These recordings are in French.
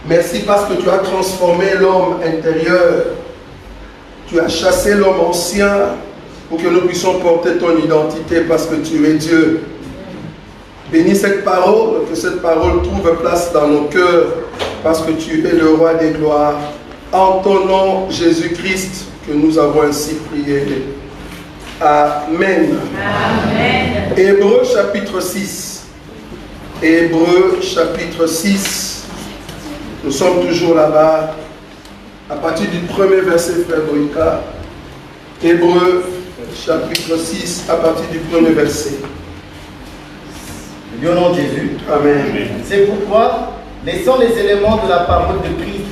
Merci parce que tu as transformé l'homme intérieur. Tu as chassé l'homme ancien pour que nous puissions porter ton identité parce que tu es Dieu. Bénis cette parole, que cette parole trouve place dans nos cœurs parce que tu es le roi des gloires. En ton nom, Jésus-Christ, que nous avons ainsi prié. Amen. Amen. Hébreux chapitre 6. Hébreux chapitre 6. Nous sommes toujours là-bas. À partir du premier verset, frère Boïka. Hébreux chapitre 6, à partir du premier verset. Au nom de Jésus. Amen. C'est pourquoi, laissant les éléments de la parole de Christ,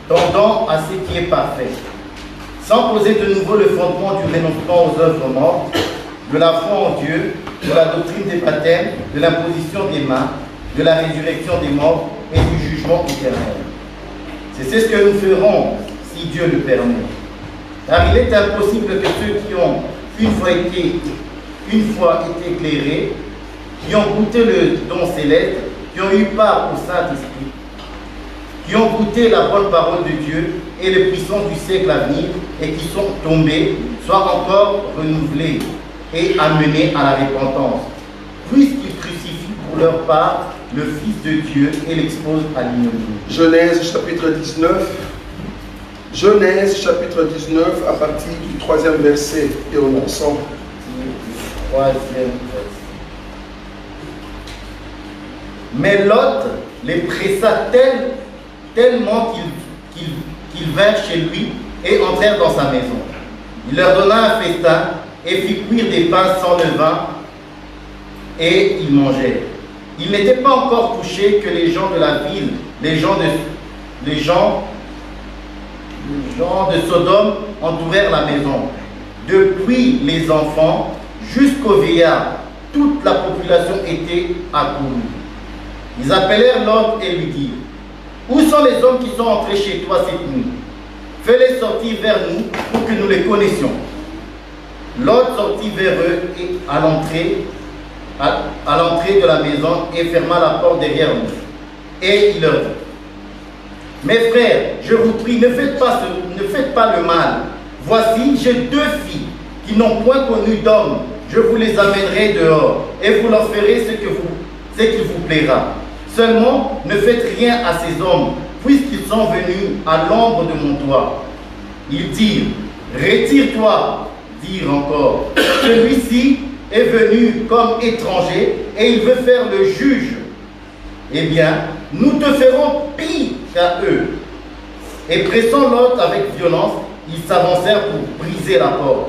tendant à ce qui est parfait, sans poser de nouveau le fondement du renoncement aux œuvres mortes, de la foi en Dieu, de la doctrine des baptêmes, de l'imposition des mains, de la résurrection des morts et du jugement éternel. C'est ce que nous ferons si Dieu le permet. Car il est impossible que ceux qui ont une fois été éclairés, qui ont goûté le don céleste, qui ont eu part au Saint-Esprit, qui ont goûté la bonne parole de Dieu et les puissances du siècle à venir et qui sont tombés, soient encore renouvelés et amenés à la repentance, puisqu'ils crucifient pour leur part le Fils de Dieu et l'exposent à l'ignominie. Genèse chapitre 19. Genèse chapitre 19 à partir du 3e verset et on ensemble. Mais Lot les pressa tellement qu'ils vinrent chez lui et entrèrent dans sa maison. Il leur donna un festin et fit cuire des pains sans levain et ils mangèrent. Il n'était pas encore couché que les gens de la ville, les gens de Sodome entourèrent la maison. Depuis les enfants jusqu'aux vieillards, toute la population était accourue. Ils appelèrent Lot et lui dirent: où sont les hommes qui sont entrés chez toi cette nuit? Fais-les sortir vers nous pour que nous les connaissions. Lot sortit vers eux et à l'entrée de la maison et ferma la porte derrière nous. Et il leur dit: mes frères, je vous prie, ne faites pas le mal. Voici, j'ai 2 filles qui n'ont point connu d'homme. Je vous les amènerai dehors et vous leur ferez ce qui vous plaira. Seulement, ne faites rien à ces hommes, puisqu'ils sont venus à l'ombre de mon toit. Ils dirent: retire-toi, dirent encore. Celui-ci est venu comme étranger et il veut faire le juge. Eh bien, nous te ferons pire qu'à eux. Et pressant Lot avec violence, ils s'avancèrent pour briser la porte.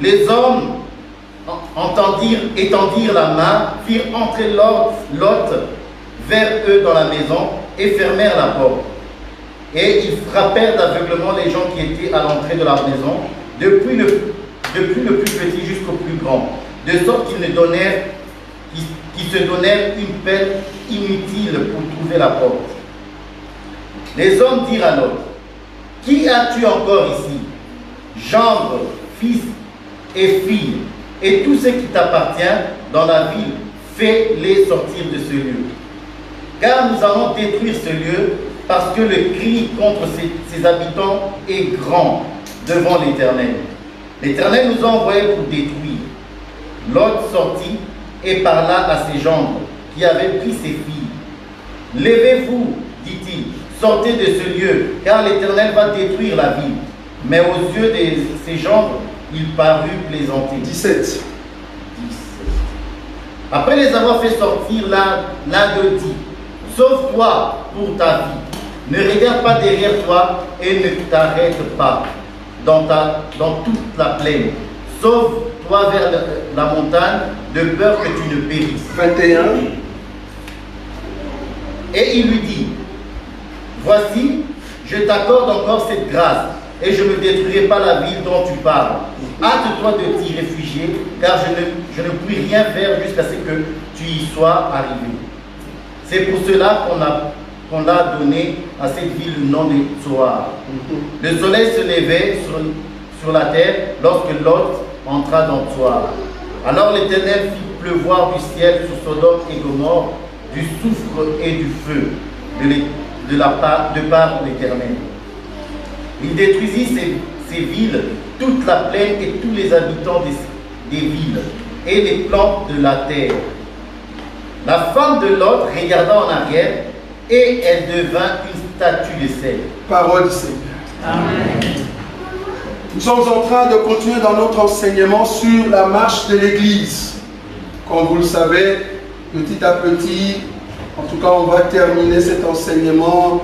Les hommes étendirent la main, firent entrer Lot vers eux dans la maison et fermèrent la porte. Et ils frappèrent d'aveuglement les gens qui étaient à l'entrée de la maison, depuis le plus petit jusqu'au plus grand, de sorte qu'ils se donnèrent une peine inutile pour trouver la porte. Les hommes dirent à Lot: qui as-tu encore ici? Gendre, fils et filles, et tout ce qui t'appartient dans la ville, fais-les sortir de ce lieu. Car nous allons détruire ce lieu, parce que le cri contre ses habitants est grand devant l'Éternel. L'Éternel nous a envoyés pour détruire. Lot sortit et parla à ses gendres qui avaient pris ses filles. Levez-vous, dit-il, sortez de ce lieu, car l'Éternel va détruire la ville. Mais aux yeux de ses gendres, il parut plaisanter. 17. Après les avoir fait sortir, l'un d'eux dit: sauve-toi pour ta vie. Ne regarde pas derrière toi et ne t'arrête pas dans toute la plaine. Sauve-toi vers la montagne, de peur que tu ne périsses. 21. Et il lui dit: voici, je t'accorde encore cette grâce, et je ne détruirai pas la ville dont tu parles. Hâte-toi de t'y réfugier, car je ne puis rien faire jusqu'à ce que tu y sois arrivé. C'est pour cela qu'on a donné à cette ville le nom de Zoar. Le soleil se levait sur la terre lorsque Lot entra dans Zoar. Alors l'Éternel fit pleuvoir du ciel sur Sodome et Gomorrhe du soufre et du feu, de par l'Éternel. Il détruisit ces villes, toute la plaine et tous les habitants des villes et les plantes de la terre. La femme de Lot regarda en arrière et elle devint une statue de sel. Parole du Seigneur. Amen. Nous sommes en train de continuer dans notre enseignement sur la marche de l'Église. Comme vous le savez, petit à petit, en tout cas on va terminer cet enseignement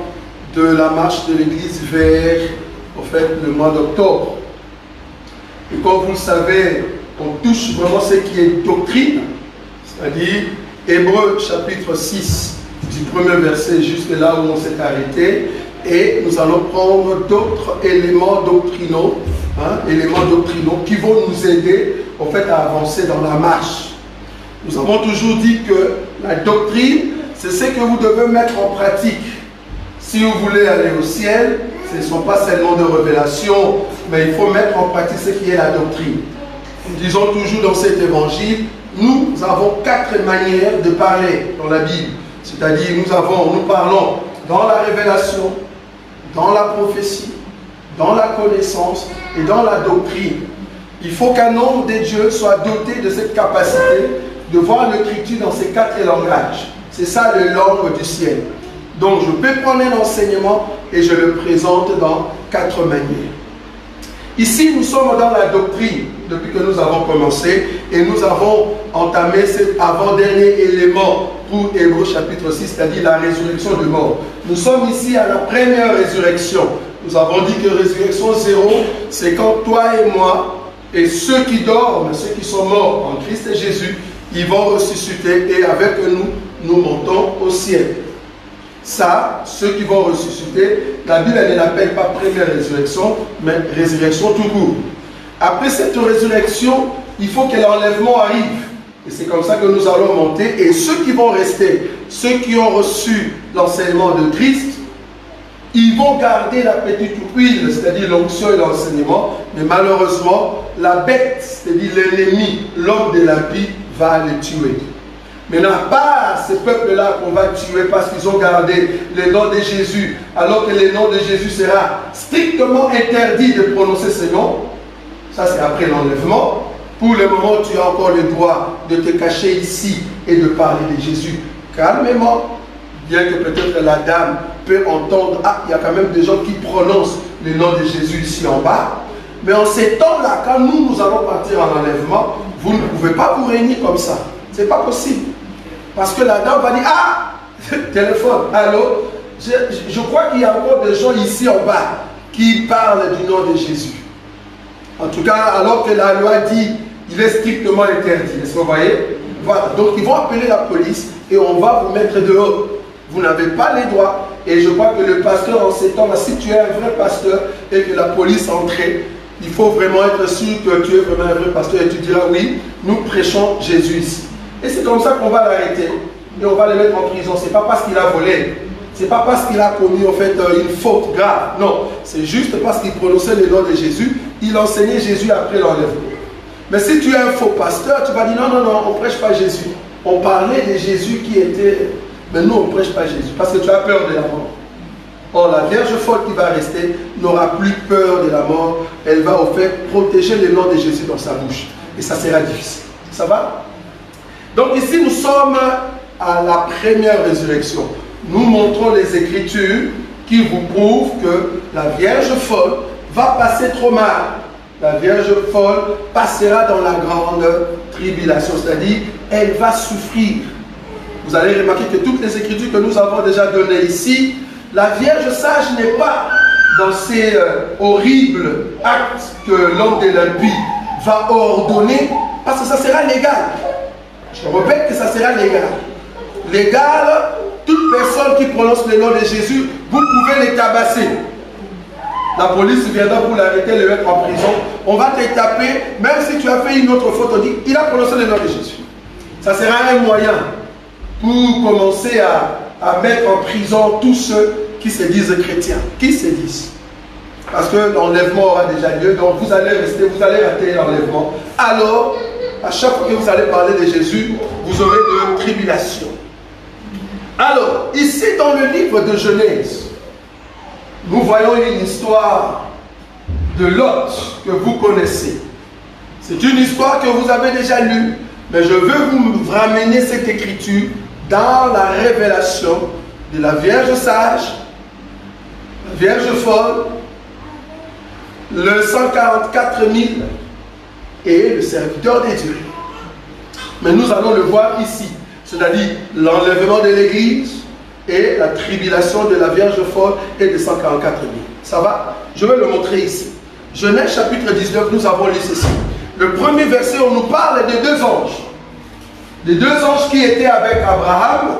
de la marche de l'Église vers le mois d'octobre. Et comme vous le savez, on touche vraiment ce qui est doctrine, c'est-à-dire Hébreux chapitre 6, du premier verset jusque là où on s'est arrêté, et nous allons prendre d'autres éléments doctrinaux, qui vont nous aider à avancer dans la marche. Nous avons toujours dit que la doctrine, c'est ce que vous devez mettre en pratique. Si vous voulez aller au ciel, ce ne sont pas seulement de révélations, mais il faut mettre en pratique ce qui est la doctrine. Nous disons toujours dans cet évangile, nous avons 4 manières de parler dans la Bible. C'est-à-dire, nous parlons dans la révélation, dans la prophétie, dans la connaissance et dans la doctrine. Il faut qu'un homme de Dieu soit doté de cette capacité de voir l'écriture dans ces 4 langages. C'est ça le langue du ciel. Donc je peux prendre un enseignement et je le présente dans 4 manières. Ici, nous sommes dans la doctrine depuis que nous avons commencé et nous avons entamé cet avant-dernier élément pour Hébreux chapitre 6, c'est-à-dire la résurrection de mort. Nous sommes ici à la première résurrection. Nous avons dit que résurrection 0, c'est quand toi et moi et ceux qui dorment, ceux qui sont morts en Christ et Jésus, ils vont ressusciter et avec nous, nous montons au ciel. Ça, ceux qui vont ressusciter, la Bible ne l'appelle pas première résurrection, mais résurrection tout court. Après cette résurrection, il faut que l'enlèvement arrive. Et c'est comme ça que nous allons monter. Et ceux qui vont rester, ceux qui ont reçu l'enseignement de Christ, ils vont garder la petite huile, c'est-à-dire l'onction et l'enseignement. Mais malheureusement, la bête, c'est-à-dire l'ennemi, l'homme de la vie, va les tuer. Maintenant, pas ces peuples-là qu'on va tuer parce qu'ils ont gardé le nom de Jésus, alors que le nom de Jésus sera strictement interdit de prononcer ce nom. Ça, c'est après l'enlèvement. Pour le moment, tu as encore le droit de te cacher ici et de parler de Jésus calmement. Bien que peut-être la dame peut entendre, ah, il y a quand même des gens qui prononcent le nom de Jésus ici en bas. Mais en ces temps-là, quand nous allons partir en enlèvement, vous ne pouvez pas vous réunir comme ça. Ce n'est pas possible. Parce que la dame va dire, ah, téléphone, allô, je crois qu'il y a encore des gens ici en bas qui parlent du nom de Jésus. En tout cas, alors que la loi dit, il est strictement interdit. Est-ce que vous voyez? Voilà. Donc, ils vont appeler la police et on va vous mettre dehors. Vous n'avez pas les droits. Et je crois que le pasteur, en ces temps-là, si tu es un vrai pasteur et que la police entrait, il faut vraiment être sûr que tu es vraiment un vrai pasteur et tu diras, oui, nous prêchons Jésus ici. Et c'est comme ça qu'on va l'arrêter et on va le mettre en prison. Ce n'est pas parce qu'il a volé, ce n'est pas parce qu'il a commis en fait une faute grave. Non, c'est juste parce qu'il prononçait le nom de Jésus, il enseignait Jésus après l'enlèvement. Mais si tu es un faux pasteur, tu vas dire non, non, non, on ne prêche pas Jésus. On parlait de Jésus qui était... Mais nous, on ne prêche pas Jésus parce que tu as peur de la mort. Or, la Vierge folle qui va rester n'aura plus peur de la mort. Elle va au fait protéger le nom de Jésus dans sa bouche. Et ça sera difficile. Ça va? Donc ici, nous sommes à la première résurrection. Nous montrons les Écritures qui vous prouvent que la Vierge folle va passer trop mal. La Vierge folle passera dans la grande tribulation, c'est-à-dire elle va souffrir. Vous allez remarquer que toutes les Écritures que nous avons déjà données ici, la Vierge sage n'est pas dans ces horribles actes que l'homme de l'impie va ordonner, parce que ça sera légal. Je répète que ça sera légal. Légal, toute personne qui prononce le nom de Jésus, vous pouvez les tabasser. La police viendra pour l'arrêter, le mettre en prison. On va te taper, même si tu as fait une autre faute, on dit, il a prononcé le nom de Jésus. Ça sera un moyen pour commencer à mettre en prison tous ceux qui se disent chrétiens. Qui se disent? Parce que l'enlèvement aura déjà lieu, donc vous allez rester, vous allez rater l'enlèvement. Alors, à chaque fois que vous allez parler de Jésus, vous aurez de tribulation. Alors, ici dans le livre de Genèse, nous voyons une histoire de Lot que vous connaissez. C'est une histoire que vous avez déjà lue, mais je veux vous ramener cette écriture dans la révélation de la Vierge sage, la Vierge folle, le 144 000 et le serviteur des dieux. Mais nous allons le voir ici, c'est-à-dire l'enlèvement de l'Église et la tribulation de la Vierge folle et de 144 000. Ça va? Je vais le montrer ici. Genèse chapitre 19, nous avons lu ceci. Le premier verset, on nous parle des deux anges. Les deux anges qui étaient avec Abraham,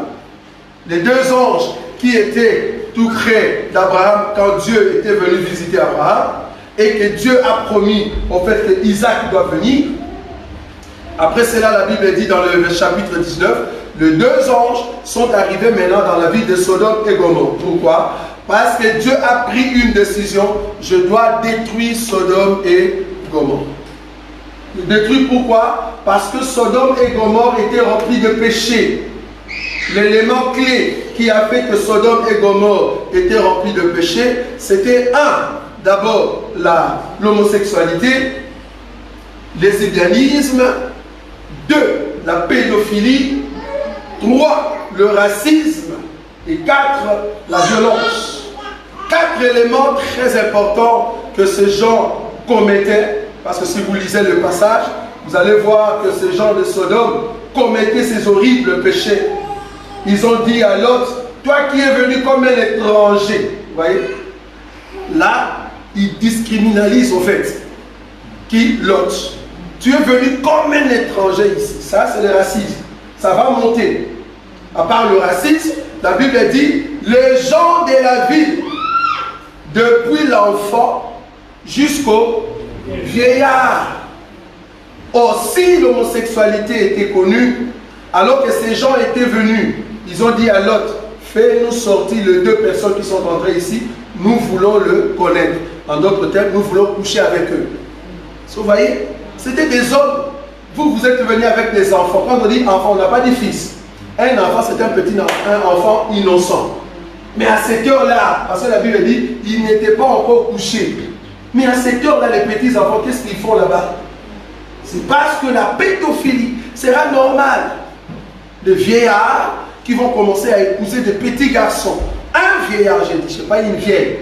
les deux anges qui étaient tout près d'Abraham quand Dieu était venu visiter Abraham et que Dieu a promis au fait que Isaac doit venir. Après cela, la Bible dit dans le chapitre 19, les deux anges sont arrivés maintenant dans la ville de Sodome et Gomorrhe. Pourquoi? Parce que Dieu a pris une décision, je dois détruire Sodome et Gomorrhe. Détruire pourquoi? Parce que Sodome et Gomorrhe étaient remplis de péché. L'élément clé qui a fait que Sodome et Gomorrhe étaient remplis de péché, c'était d'abord l'homosexualité, les lesbianisme, 2, la pédophilie, 3, le racisme et 4, la violence. 4 éléments très importants que ces gens commettaient, parce que si vous lisez le passage, vous allez voir que ces gens de Sodome commettaient ces horribles péchés. Ils ont dit à Lot, toi qui es venu comme un étranger, vous voyez, là, ils discriminalisent au fait. Qui? Lot. Tu es venu comme un étranger ici. Ça, c'est le racisme. Ça va monter. À part le racisme, la Bible dit, les gens de la ville, depuis l'enfant jusqu'au vieillard. Aussi, l'homosexualité était connue, alors que ces gens étaient venus. Ils ont dit à Lot, fais-nous sortir les 2 personnes qui sont entrées ici, nous voulons le connaître. En d'autres termes, nous voulons coucher avec eux. Vous voyez, c'était des hommes. Vous, vous êtes venus avec des enfants. Quand on dit enfant, on n'a pas dit fils. Un enfant, c'est un enfant innocent. Mais à cette heure-là, parce que la Bible dit, ils n'étaient pas encore couchés. Mais à cette heure-là, les petits enfants, qu'est-ce qu'ils font là-bas? C'est parce que la pédophilie sera normale. Les vieillards qui vont commencer à épouser des petits garçons. Un vieillard, j'ai dit, je ne sais pas, une vieille.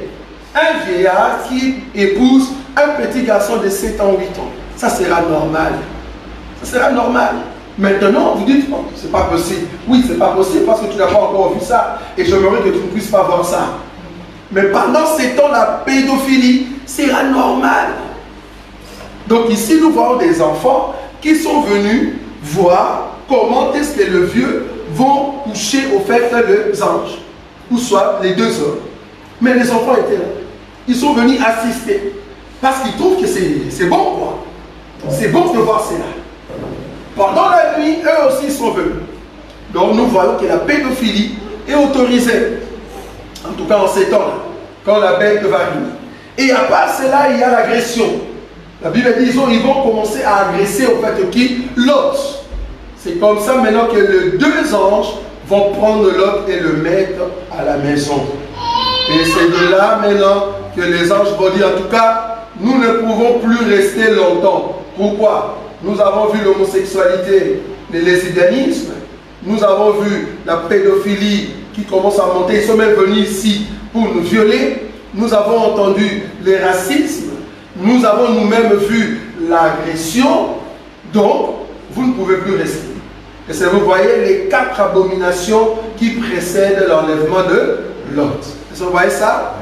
Un vieillard qui épouse un petit garçon de 7 ans, 8 ans. Ça sera normal. Ça sera normal. Maintenant, vous dites, oh, c'est pas possible. Oui, c'est pas possible parce que tu n'as pas encore vu ça. Et j'aimerais que tu ne puisses pas voir ça. Mais pendant ces temps, la pédophilie sera normale. Donc ici, nous voyons des enfants qui sont venus voir comment est-ce que les vieux vont coucher au fait les anges. Ou soit les 2 hommes. Mais les enfants étaient là. Ils sont venus assister. Parce qu'ils trouvent que c'est bon, quoi. C'est bon de voir cela. Pendant la nuit, eux aussi sont venus. Donc nous voyons que la pédophilie est autorisée. En tout cas en ces temps-là, quand la bête va venir. Et à part cela, il y a l'agression. La Bible dit ils vont commencer à agresser au fait qui? Lot. C'est comme ça maintenant que les 2 anges vont prendre Lot et le mettre à la maison. Et c'est de là maintenant que les anges vont dire, en tout cas, nous ne pouvons plus rester longtemps. Pourquoi? Nous avons vu l'homosexualité, le lesbianisme, nous avons vu la pédophilie qui commence à monter. Ils sont même venus ici pour nous violer. Nous avons entendu le racisme. Nous avons nous-mêmes vu l'agression. Donc, vous ne pouvez plus rester. Et c'est, vous voyez, les 4 abominations qui précèdent l'enlèvement de Lot. Est-ce que vous voyez ça?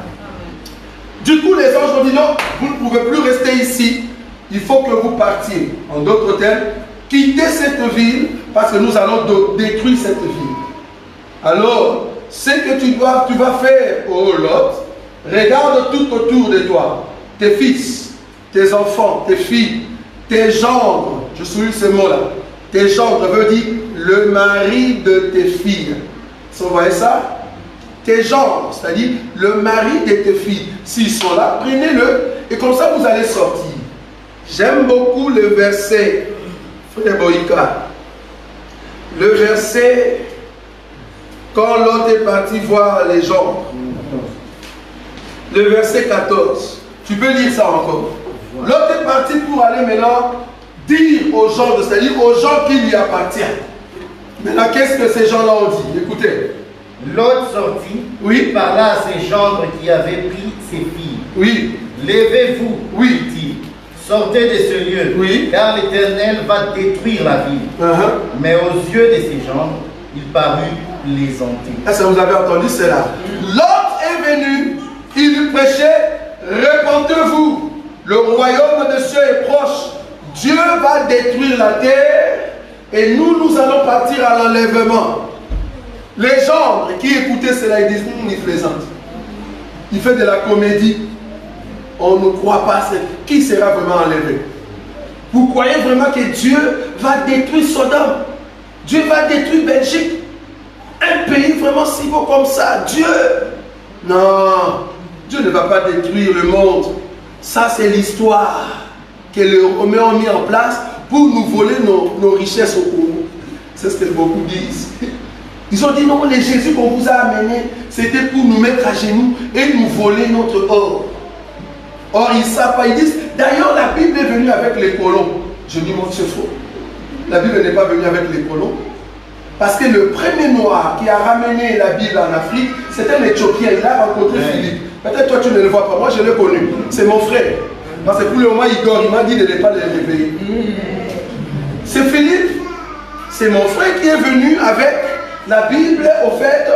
Du coup, les anges ont dit non, vous ne pouvez plus rester ici. Il faut que vous partiez. En d'autres termes, quittez cette ville parce que nous allons détruire cette ville. Alors, ce que tu vas faire, oh Lot, regarde tout autour de toi. Tes fils, tes enfants, tes filles, tes gendres. Je souligne ce mot-là. Tes gendres veut dire le mari de tes filles. Vous voyez ça? Tes gendres, c'est-à-dire le mari de tes filles. S'ils sont là, prenez-le et comme ça vous allez sortir. J'aime beaucoup le verset, Frère Boïka. Le verset quand Lot est parti voir les gens, le verset 14, tu peux lire ça encore. Lot est parti pour aller maintenant dire aux gens, c'est-à-dire aux gens qui lui appartiennent. Maintenant, qu'est-ce que ces gens-là ont dit? Écoutez. Lot sortit, oui, parla à ses gendres qui avaient pris ses filles. Oui. Levez-vous, oui, dit-il, sortez de ce lieu, oui, car l'Éternel va détruire la ville. Mais aux yeux de ses gendres, il parut plaisanter. Est-ce que vous avez entendu cela? Lot est venu, il lui prêchait, répentez-vous, le royaume de Dieu est proche, Dieu va détruire la terre et nous allons partir à l'enlèvement. Les gens qui écoutaient cela, ils disent, il plaisante. Il fait de la comédie. On ne croit pas. Qui sera vraiment enlevé? Vous croyez vraiment que Dieu va détruire Sodome? Dieu va détruire Belgique? Un pays vraiment si beau comme ça? Dieu? Non. Dieu ne va pas détruire le monde. Ça, c'est l'histoire que les Romains ont mis en place pour nous voler nos richesses au Congo. C'est ce que beaucoup disent. Ils ont dit non, les Jésus qu'on vous a amenés, c'était pour nous mettre à genoux et nous voler notre or. Or, ils ne savent pas, ils disent, d'ailleurs, la Bible est venue avec les colons. Je dis, moi, c'est faux. La Bible n'est pas venue avec les colons. Parce que le premier noir qui a ramené la Bible en Afrique, c'était l'Éthiopien. Il a rencontré Philippe. Peut-être toi, tu ne le vois pas. Moi, je l'ai connu. C'est mon frère. Parce que pour le moment, il dort. Il m'a dit de ne pas le réveiller. C'est Philippe. C'est mon frère qui est venu avec la Bible, au fait,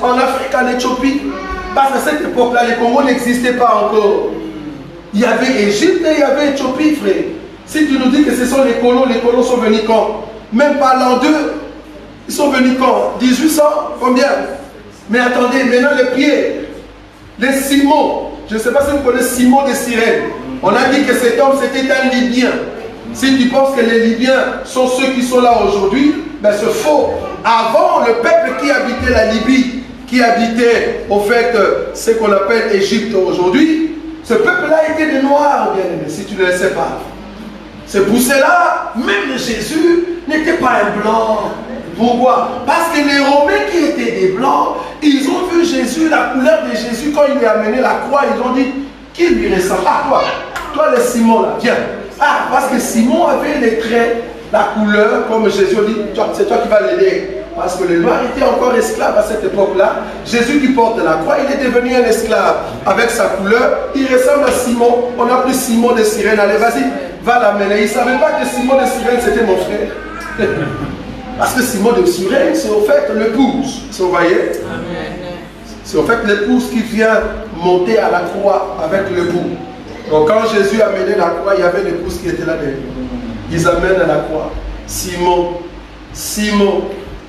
en Afrique, en Éthiopie. Parce qu'à cette époque-là, les Congo n'existaient pas encore. Il y avait Égypte et il y avait Éthiopie, frère. Si tu nous dis que ce sont les colons sont venus quand? Même pas l'an 2. Ils sont venus quand? 1800? Combien? Mais attendez, maintenant les pieds. Les Simon. Je ne sais pas si vous connaissez Simon de Cyrène. On a dit que cet homme, c'était un Libyen. Si tu penses que les Libyens sont ceux qui sont là aujourd'hui, ben c'est faux. Avant, le peuple qui habitait la Libye, qui habitait au fait ce qu'on appelle Égypte aujourd'hui, ce peuple-là était des Noirs, bien aimé, si tu ne le sais pas. C'est pour cela, même Jésus n'était pas un blanc. Pourquoi? Parce que les Romains qui étaient des blancs, ils ont vu Jésus, la couleur de Jésus, quand il lui a amené la croix, ils ont dit, qui lui ressemble? Ah, toi le Simon là, viens. Ah, parce que Simon avait les traits, la couleur, comme Jésus dit, c'est toi qui vas l'aider. Parce que les Noirs étaient encore esclaves à cette époque-là. Jésus qui porte la croix, il est devenu un esclave. Avec sa couleur, il ressemble à Simon. On a pris Simon de Cyrène. Allez, vas-y, va l'amener. Il ne savait pas que Simon de Cyrène, c'était mon frère. Parce que Simon de Cyrène, c'est au fait l'épouse. Vous voyez? C'est au fait l'épouse qui vient monter à la croix avec l'époux. Donc quand Jésus a mené la croix, il y avait l'épouse qui était là derrière. Ils amènent à la croix. Simon,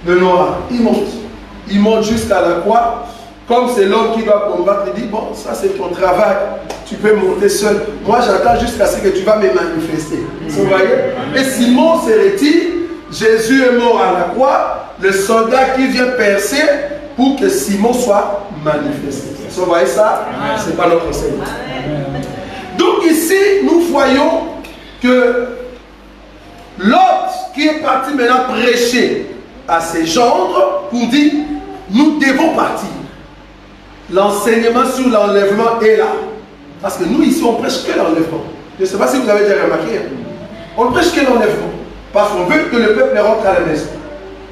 le noir, il monte jusqu'à la croix. Comme c'est l'homme qui doit combattre, il dit, bon, ça c'est ton travail, tu peux monter seul. Moi j'attends jusqu'à ce que tu vas me manifester. Vous voyez? Et Simon se retire, Jésus est mort à la croix, le soldat qui vient percer pour que Simon soit manifesté. Vous voyez ça? Ce n'est pas notre Seigneur. Donc ici, nous voyons que Lot qui est parti maintenant prêcher à ses gendres pour dire, nous devons partir. L'enseignement sur l'enlèvement est là. Parce que nous ici, on prêche que l'enlèvement. Je ne sais pas si vous avez déjà remarqué. On ne prêche que l'enlèvement. Parce qu'on veut que le peuple rentre à la maison.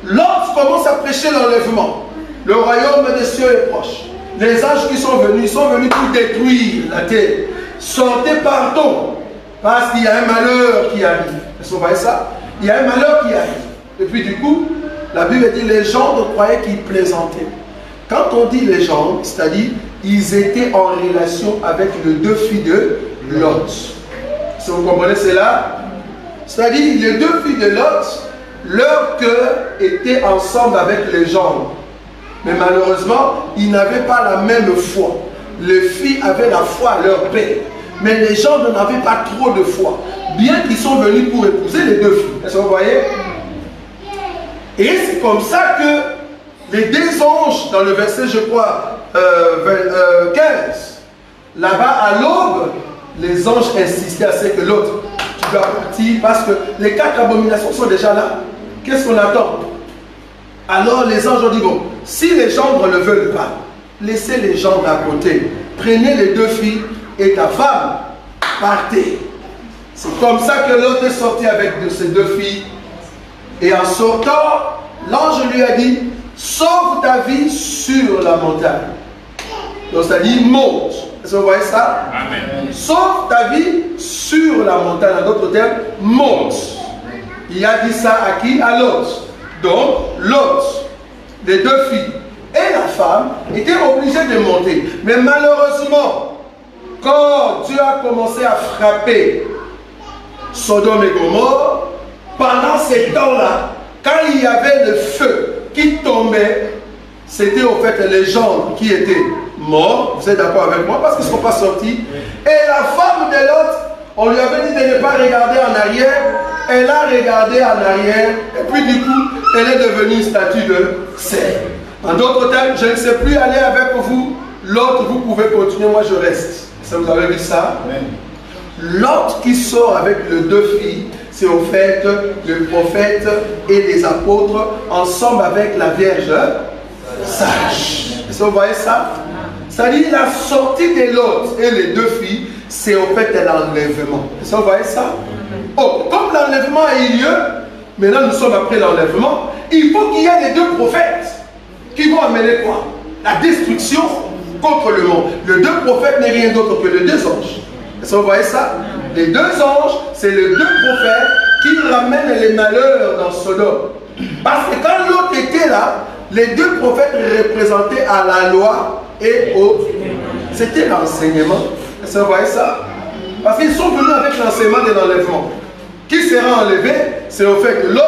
Lot commence à prêcher l'enlèvement. Le royaume des cieux est proche. Les anges qui sont venus, ils sont venus pour détruire la terre. Sortez, partons. Parce qu'il y a un malheur qui arrive. Est-ce que vous voyez ça? Il y a un malheur qui arrive. Et puis du coup, la Bible dit, les gens croyaient qu'ils plaisantaient. Quand on dit les gens, c'est-à-dire, ils étaient en relation avec les deux filles de Lot. Si vous comprenez cela? C'est-à-dire, les deux filles de Lot, leur cœur était ensemble avec les gens. Mais malheureusement, ils n'avaient pas la même foi. Les filles avaient la foi à leur père. Mais les gens n'avaient pas trop de foi. Bien qu'ils sont venus pour épouser les deux filles. Est-ce que vous voyez? Et c'est comme ça que les deux anges, dans le verset, je crois, 15, là-bas à l'aube, les anges insistaient à ce que l'autre, tu dois partir parce que les 4 abominations sont déjà là. Qu'est-ce qu'on attend? Alors les anges ont dit, bon, si les gendres ne le veulent pas, laissez les gendres à côté. Prenez les 2 filles et ta femme, partez. C'est comme ça que Lot est sorti avec ses 2 filles. Et en sortant, l'ange lui a dit, sauve ta vie sur la montagne. Donc ça dit, monte. Est-ce que vous voyez ça? Amen. Sauve ta vie sur la montagne. En d'autres termes, monte. Il a dit ça à qui? À Lot. Donc, Lot, les 2 filles et la femme étaient obligés de monter. Mais malheureusement, quand Dieu a commencé à frapper Sodome et Gomorrhe, pendant ces temps-là, quand il y avait le feu qui tombait, c'était au fait les gens qui étaient morts. Vous êtes d'accord avec moi? Parce qu'ils ne sont pas sortis. Et la femme de Lot, on lui avait dit de ne pas regarder en arrière. Elle a regardé en arrière. Et puis du coup, elle est devenue une statue de sel. En d'autres termes, je ne sais plus aller avec vous. L'autre, vous pouvez continuer. Moi, je reste. Ça, vous avez vu ça? L'autre qui sort avec les 2 filles, c'est au fait le prophète et les apôtres ensemble avec la Vierge sage. Est-ce que vous voyez ça? C'est-à-dire la sortie de l'autre et les 2 filles, c'est au fait l'enlèvement. Est-ce que vous voyez ça? Oh, comme l'enlèvement a eu lieu, maintenant nous sommes après l'enlèvement, il faut qu'il y ait les 2 prophètes qui vont amener quoi? La destruction contre le monde. Les 2 prophètes n'est rien d'autre que les 2 anges. Est-ce que vous voyez ça? Les 2 anges, c'est les 2 prophètes qui ramènent les malheurs dans Sodome. Parce que quand l'autre était là, les 2 prophètes représentaient à la loi et au... C'était l'enseignement. Est-ce que vous voyez ça? Parce qu'ils sont venus avec l'enseignement de l'enlèvement. Qui sera enlevé? C'est au fait que Lot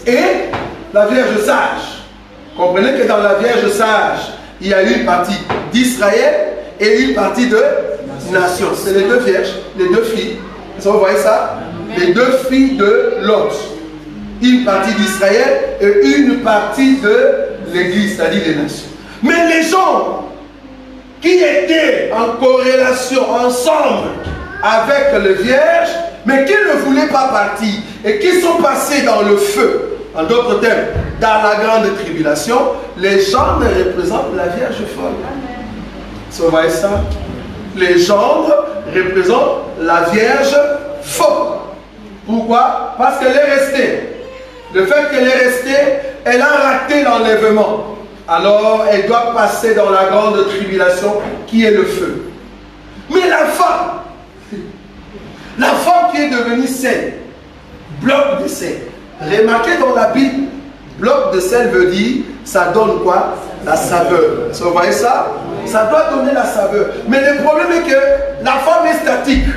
et la Vierge sage. Comprenez que dans la Vierge sage, il y a une partie d'Israël et une partie de nation. C'est les 2 vierges, les 2 filles. Vous voyez ça? Les 2 filles de Lot. Une partie d'Israël et une partie de l'Église, c'est-à-dire les nations. Mais les gens qui étaient en corrélation ensemble avec les vierges, mais qui ne voulaient pas partir et qui sont passés dans le feu, en d'autres termes, dans la grande tribulation, les gens représentent la Vierge folle. Vous voyez ça? Les gendres représentent la Vierge folle. Pourquoi? Parce qu'elle est restée. Le fait qu'elle est restée, elle a raté l'enlèvement. Alors, elle doit passer dans la grande tribulation qui est le feu. Mais la femme qui est devenue saine, bloc de sel. Remarquez dans la Bible, bloc de sel veut dire, ça donne quoi? La saveur. Vous voyez ça? Ça doit donner la saveur. Mais le problème est que la femme est statique.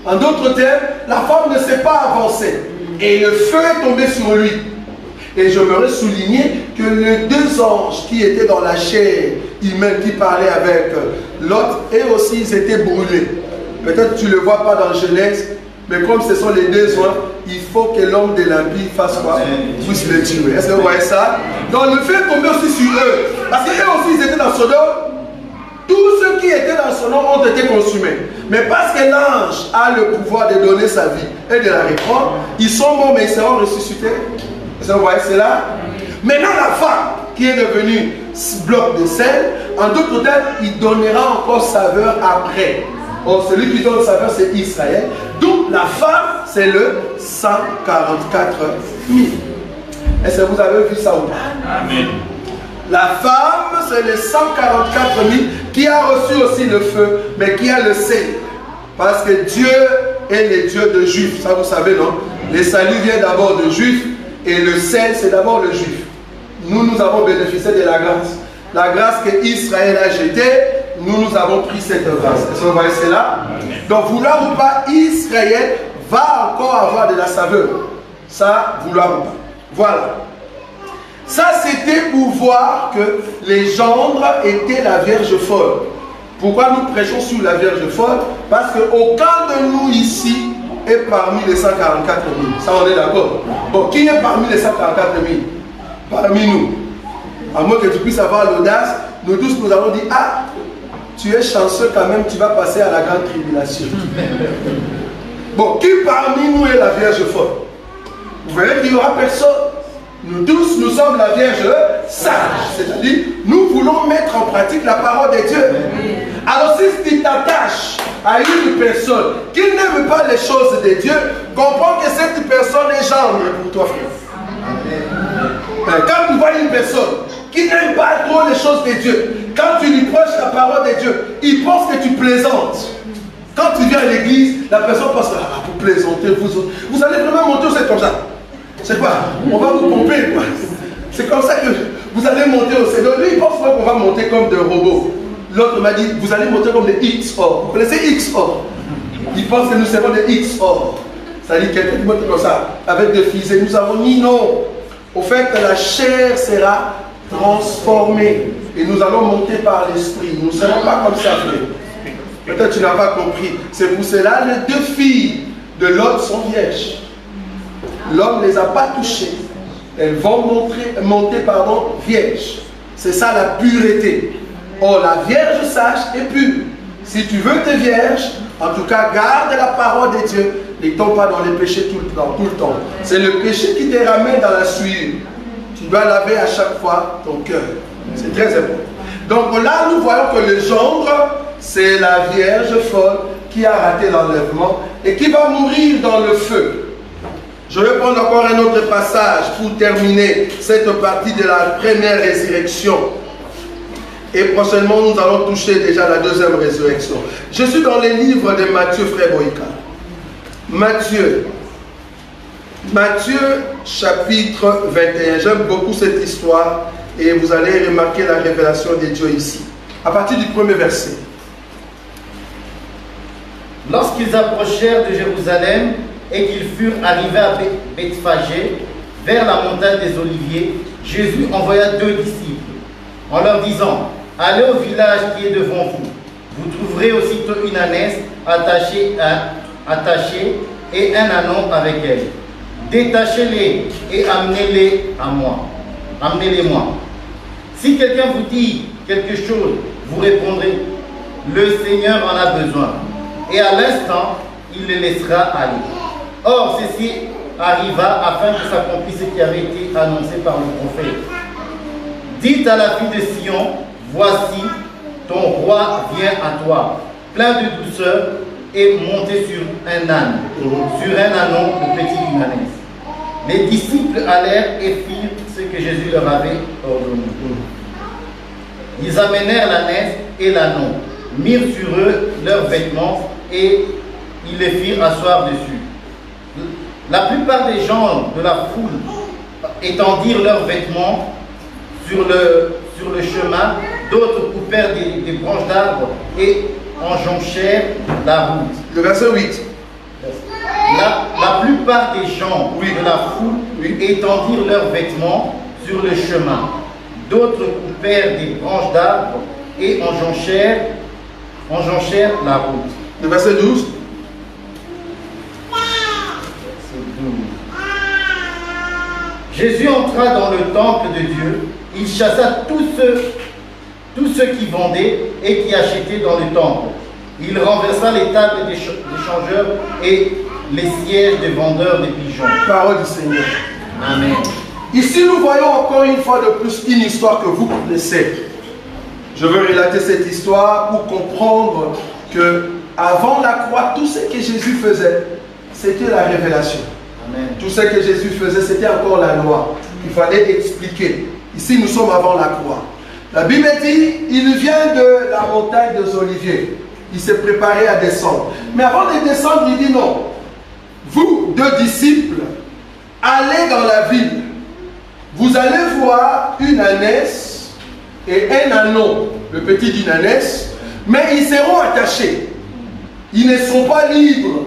En d'autres termes, la femme ne sait pas avancer. Et le feu est tombé sur lui. Et j'aimerais souligner que les 2 anges qui étaient dans la chair humaine, qui parlaient avec Lot, et aussi ils étaient brûlés. Peut-être tu ne le vois pas dans Genèse, mais comme ce sont les 2 anges, il faut que l'homme de l'impie fasse quoi? Puisse le tuer. Est-ce que vous voyez ça? Donc le feu est tombé aussi sur eux. Parce qu'eux aussi ils étaient dans Sodome. Tous ceux qui étaient dans son nom ont été consumés. Mais parce que l'ange a le pouvoir de donner sa vie et de la reprendre, ils sont morts mais ils seront ressuscités. Est-ce que vous voyez cela? Maintenant la femme qui est devenue bloc de sel, en d'autres termes, il donnera encore saveur après. Or, celui qui donne saveur, c'est Israël. Donc la femme, c'est le 144 000. Est-ce que vous avez vu ça ou pas? Amen. La femme, c'est les 144 000 qui a reçu aussi le feu, mais qui a le sel. Parce que Dieu est le Dieu de Juifs. Ça, vous savez, non? Le salut vient d'abord de Juifs et le sel, c'est d'abord le Juif. Nous avons bénéficié de la grâce. La grâce que Israël a jetée, nous avons pris cette grâce. Est-ce que vous voyez cela? Donc, vouloir ou pas, Israël va encore avoir de la saveur. Ça, vouloir ou pas. Voilà. Ça, c'était pour voir que les gendres étaient la Vierge folle. Pourquoi nous prêchons sur la Vierge folle? Parce qu'aucun de nous ici est parmi les 144 000. Ça, on est d'accord? Bon, qui est parmi les 144 000? Parmi nous. À moins que tu puisses avoir l'audace, nous tous nous avons dit, ah, tu es chanceux quand même, tu vas passer à la grande tribulation. Bon, qui parmi nous est la Vierge folle? Vous verrez qu'il n'y aura personne. Nous tous, nous sommes la Vierge sage. C'est-à-dire, nous voulons mettre en pratique la parole de Dieu. Alors si tu t'attaches à une personne qui n'aime pas les choses de Dieu, comprends que cette personne est gendre pour toi, frère. Quand tu vois une personne qui n'aime pas trop les choses de Dieu, quand tu lui prêches la parole de Dieu, il pense que tu plaisantes. Quand tu viens à l'église, la personne pense que vous plaisantez, vous allez vraiment monter, c'est comme ça. C'est quoi? On va vous pomper, quoi. C'est comme ça que vous allez monter au Seigneur. Lui, il pense pas qu'on va monter comme des robots. L'autre m'a dit, vous allez monter comme des XOR. Vous connaissez XOR? Il pense que nous serons des XOR. Ça dit quelqu'un qui monte comme ça, avec des fusées. Nous avons dit non. Au fait, la chair sera transformée. Et nous allons monter par l'esprit. Nous ne serons pas comme ça, frère. Peut-être que tu n'as pas compris. C'est pour cela les 2 filles de Lot sont vierges. L'homme ne les a pas touchées. Elles vont monter vierges. C'est ça la pureté. Or, la vierge sage est pure. Si tu veux te vierge, en tout cas, garde la parole de Dieu. Ne tombe pas dans les péchés tout le temps. C'est le péché qui te ramène dans la souillure. Tu dois laver à chaque fois ton cœur. C'est très important. Donc là, nous voyons que le gendre, c'est la Vierge folle qui a raté l'enlèvement et qui va mourir dans le feu. Je vais prendre encore un autre passage pour terminer cette partie de la première résurrection. Et prochainement, nous allons toucher déjà la deuxième résurrection. Je suis dans les livres de Matthieu, frère Boïka. Matthieu, chapitre 21. J'aime beaucoup cette histoire et vous allez remarquer la révélation de Dieu ici. À partir du premier verset. Lorsqu'ils approchèrent de Jérusalem et qu'ils furent arrivés à Bethphagée, vers la montagne des Oliviers, Jésus envoya 2 disciples en leur disant: allez au village qui est devant vous. Vous trouverez aussitôt une ânesse attachée et un ânon avec elle. Détachez-les et amenez-les à moi. Amenez-les-moi. Si quelqu'un vous dit quelque chose, vous répondrez: le Seigneur en a besoin. Et à l'instant, il les laissera aller. Or, ceci arriva afin que s'accomplisse ce qui avait été annoncé par le prophète. Dites à la fille de Sion: voici, ton roi vient à toi, plein de douceur, et monté sur un âne, sur un ânon, le petit d'une ânesse. Les disciples allèrent et firent ce que Jésus leur avait ordonné. Ils amenèrent l'ânesse et l'ânon, mirent sur eux leurs vêtements et ils les firent asseoir dessus. La plupart des gens de la foule étendirent leurs vêtements sur le chemin, d'autres coupèrent des branches d'arbres et enjonchèrent la route. Le verset 8. La plupart des gens de la foule étendirent leurs vêtements sur le chemin. D'autres coupèrent des branches d'arbres et enjonchèrent la route. Le verset 12. Jésus entra dans le temple de Dieu. Il chassa tous ceux qui vendaient et qui achetaient dans le temple. Il renversa les tables des changeurs et les sièges des vendeurs de pigeons. Parole du Seigneur. Amen. Ici, nous voyons encore une fois de plus une histoire que vous connaissez. Je veux relater cette histoire pour comprendre que avant la croix, tout ce que Jésus faisait, c'était la révélation. Amen. Tout ce que Jésus faisait, c'était encore la loi. Il fallait expliquer. Ici, nous sommes avant la croix. La Bible dit, il vient de la montagne des Oliviers. Il s'est préparé à descendre. Mais avant de descendre, il dit non. Vous, 2 disciples, allez dans la ville. Vous allez voir une ânesse et un ânon, le petit d'une ânesse, mais ils seront attachés. Ils ne sont pas libres.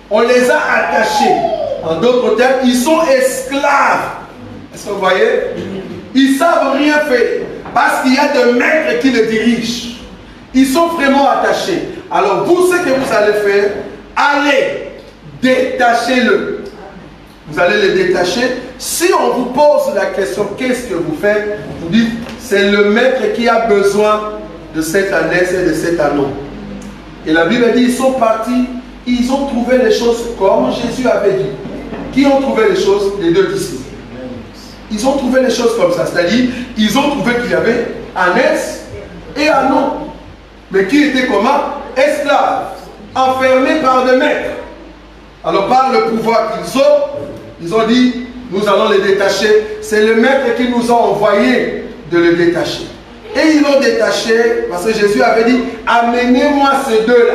On les a attachés. En d'autres termes, ils sont esclaves. Est-ce que vous voyez? Ils ne savent rien faire parce qu'il y a des maîtres qui les dirigent. Ils sont vraiment attachés. Alors vous, ce que vous allez faire, allez, détachez-le. Vous allez le détacher. Si on vous pose la question, qu'est-ce que vous faites? Vous dites, c'est le maître qui a besoin de cette ânesse et de cet ânon. Et la Bible dit, ils sont partis, ils ont trouvé les choses comme Jésus avait dit. Qui ont trouvé les choses? Les 2 disciples. Ils ont trouvé les choses comme ça. C'est-à-dire, ils ont trouvé qu'il y avait ânesse et ânon. Mais qui étaient comment? Esclaves, enfermés par des maîtres. Alors par le pouvoir qu'ils ont, ils ont dit, nous allons les détacher. C'est le maître qui nous a envoyé de le détacher. Et ils l'ont détaché parce que Jésus avait dit, amenez-moi ces deux-là,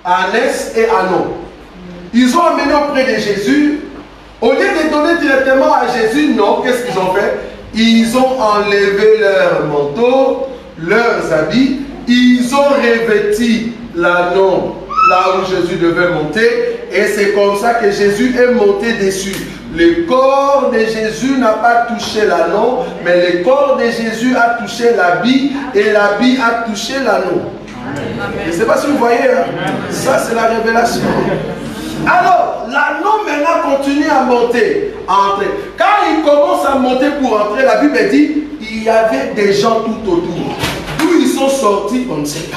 ânesse et ânon. Ils ont amené auprès de Jésus. Au lieu de donner directement à Jésus, non, qu'est-ce qu'ils ont fait? Ils ont enlevé leurs manteaux, leurs habits, ils ont revêti l'ânon là où Jésus devait monter, et c'est comme ça que Jésus est monté dessus. Le corps de Jésus n'a pas touché l'ânon, mais le corps de Jésus a touché l'habit, et l'habit a touché l'ânon. Je ne sais pas si vous voyez, hein? Ça c'est la révélation. Alors, l'ânon maintenant continue à monter, à entrer. Quand il commence à monter pour entrer, la Bible dit, il y avait des gens tout autour. D'où ils sont sortis, on ne sait pas.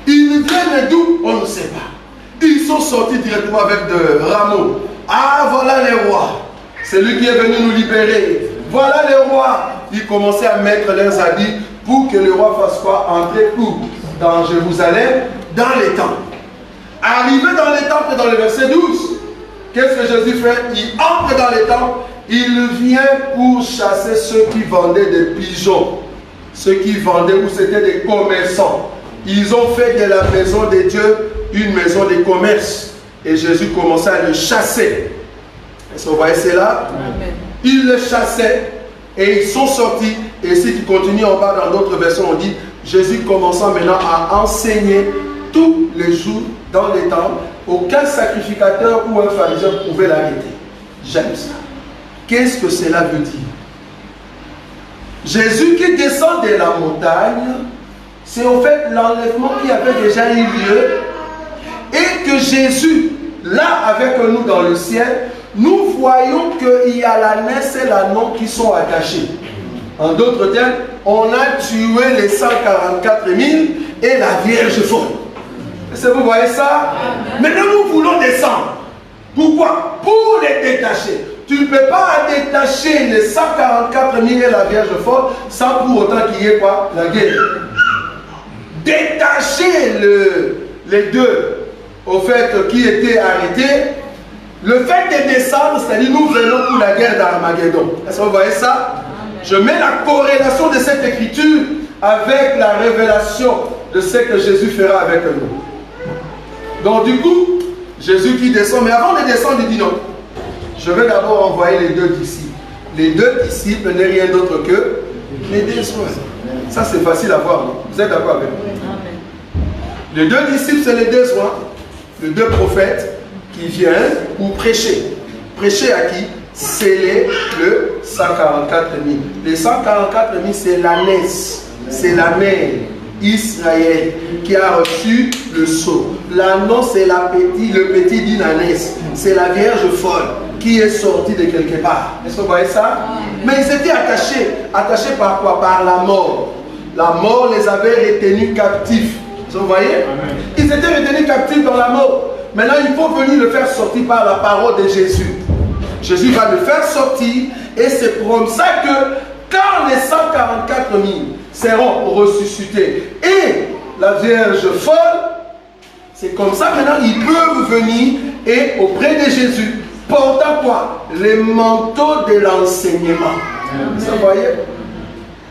Ils viennent d'où, on ne sait pas. Ils sont sortis directement avec de rameaux. Ah, voilà les rois. C'est lui qui est venu nous libérer. Voilà les rois. Ils commençaient à mettre leurs habits pour que le roi fasse quoi? Entrer où? Dans Jérusalem, dans les temples. Arrivé dans les temples, dans le verset 12, qu'est-ce que Jésus fait? Il entre dans les temples, il vient pour chasser ceux qui vendaient des pigeons, ceux qui vendaient où c'était des commerçants. Ils ont fait de la maison de Dieu une maison de commerce. Et Jésus commençait à le chasser. Est-ce que vous voyez cela? Il le chassait et ils sont sortis. Et si tu continues en bas dans d'autres versions, on dit Jésus commençant maintenant à enseigner tous les jours dans les temples. Aucun sacrificateur ou un pharisien pouvait l'arrêter. J'aime ça. Qu'est-ce que cela veut dire? Jésus qui descend de la montagne, c'est en fait l'enlèvement qui avait déjà eu lieu, et que Jésus, là avec nous dans le ciel, nous voyons qu'il y a l'ânesse et l'ânon qui sont attachés. En d'autres termes, on a tué les 144 000 et la Vierge folle. Est-ce que vous voyez ça? Maintenant nous voulons descendre. Pourquoi? Pour les détacher. Tu ne peux pas détacher les 144 000 et la Vierge folle sans pour autant qu'il y ait quoi? La guerre. Détacher les deux, au fait, qui étaient arrêtés, le fait de descendre, c'est-à-dire nous venons pour la guerre d'Armageddon. Est-ce que vous voyez ça? Je mets la corrélation de cette écriture avec la révélation de ce que Jésus fera avec nous. Donc du coup, Jésus qui descend, mais avant de descendre, il dit non. Je vais d'abord envoyer les deux disciples. Les deux disciples n'est rien d'autre que les deux soins. Ça c'est facile à voir. Vous êtes d'accord avec moi? Les deux disciples, c'est les deux soins, les deux prophètes qui viennent pour prêcher. Prêcher à qui? Sceller le 144 000. Les 144 000, c'est l'ânesse, c'est la mère Israël qui a reçu le sceau. L'ânon, c'est le petit d'une ânesse. C'est la Vierge folle qui est sortie de quelque part. Est-ce que vous voyez ça? Mais ils étaient attachés. Attachés par quoi? Par la mort. La mort les avait retenus captifs. Vous voyez? Ils étaient retenus captifs dans la mort. Maintenant, il faut venir le faire sortir par la parole de Jésus. Jésus va le faire sortir, et c'est comme ça que quand les 144 000 seront ressuscités et la Vierge folle, c'est comme ça maintenant ils peuvent venir et auprès de Jésus, portant quoi? Les manteaux de l'enseignement. Vous voyez?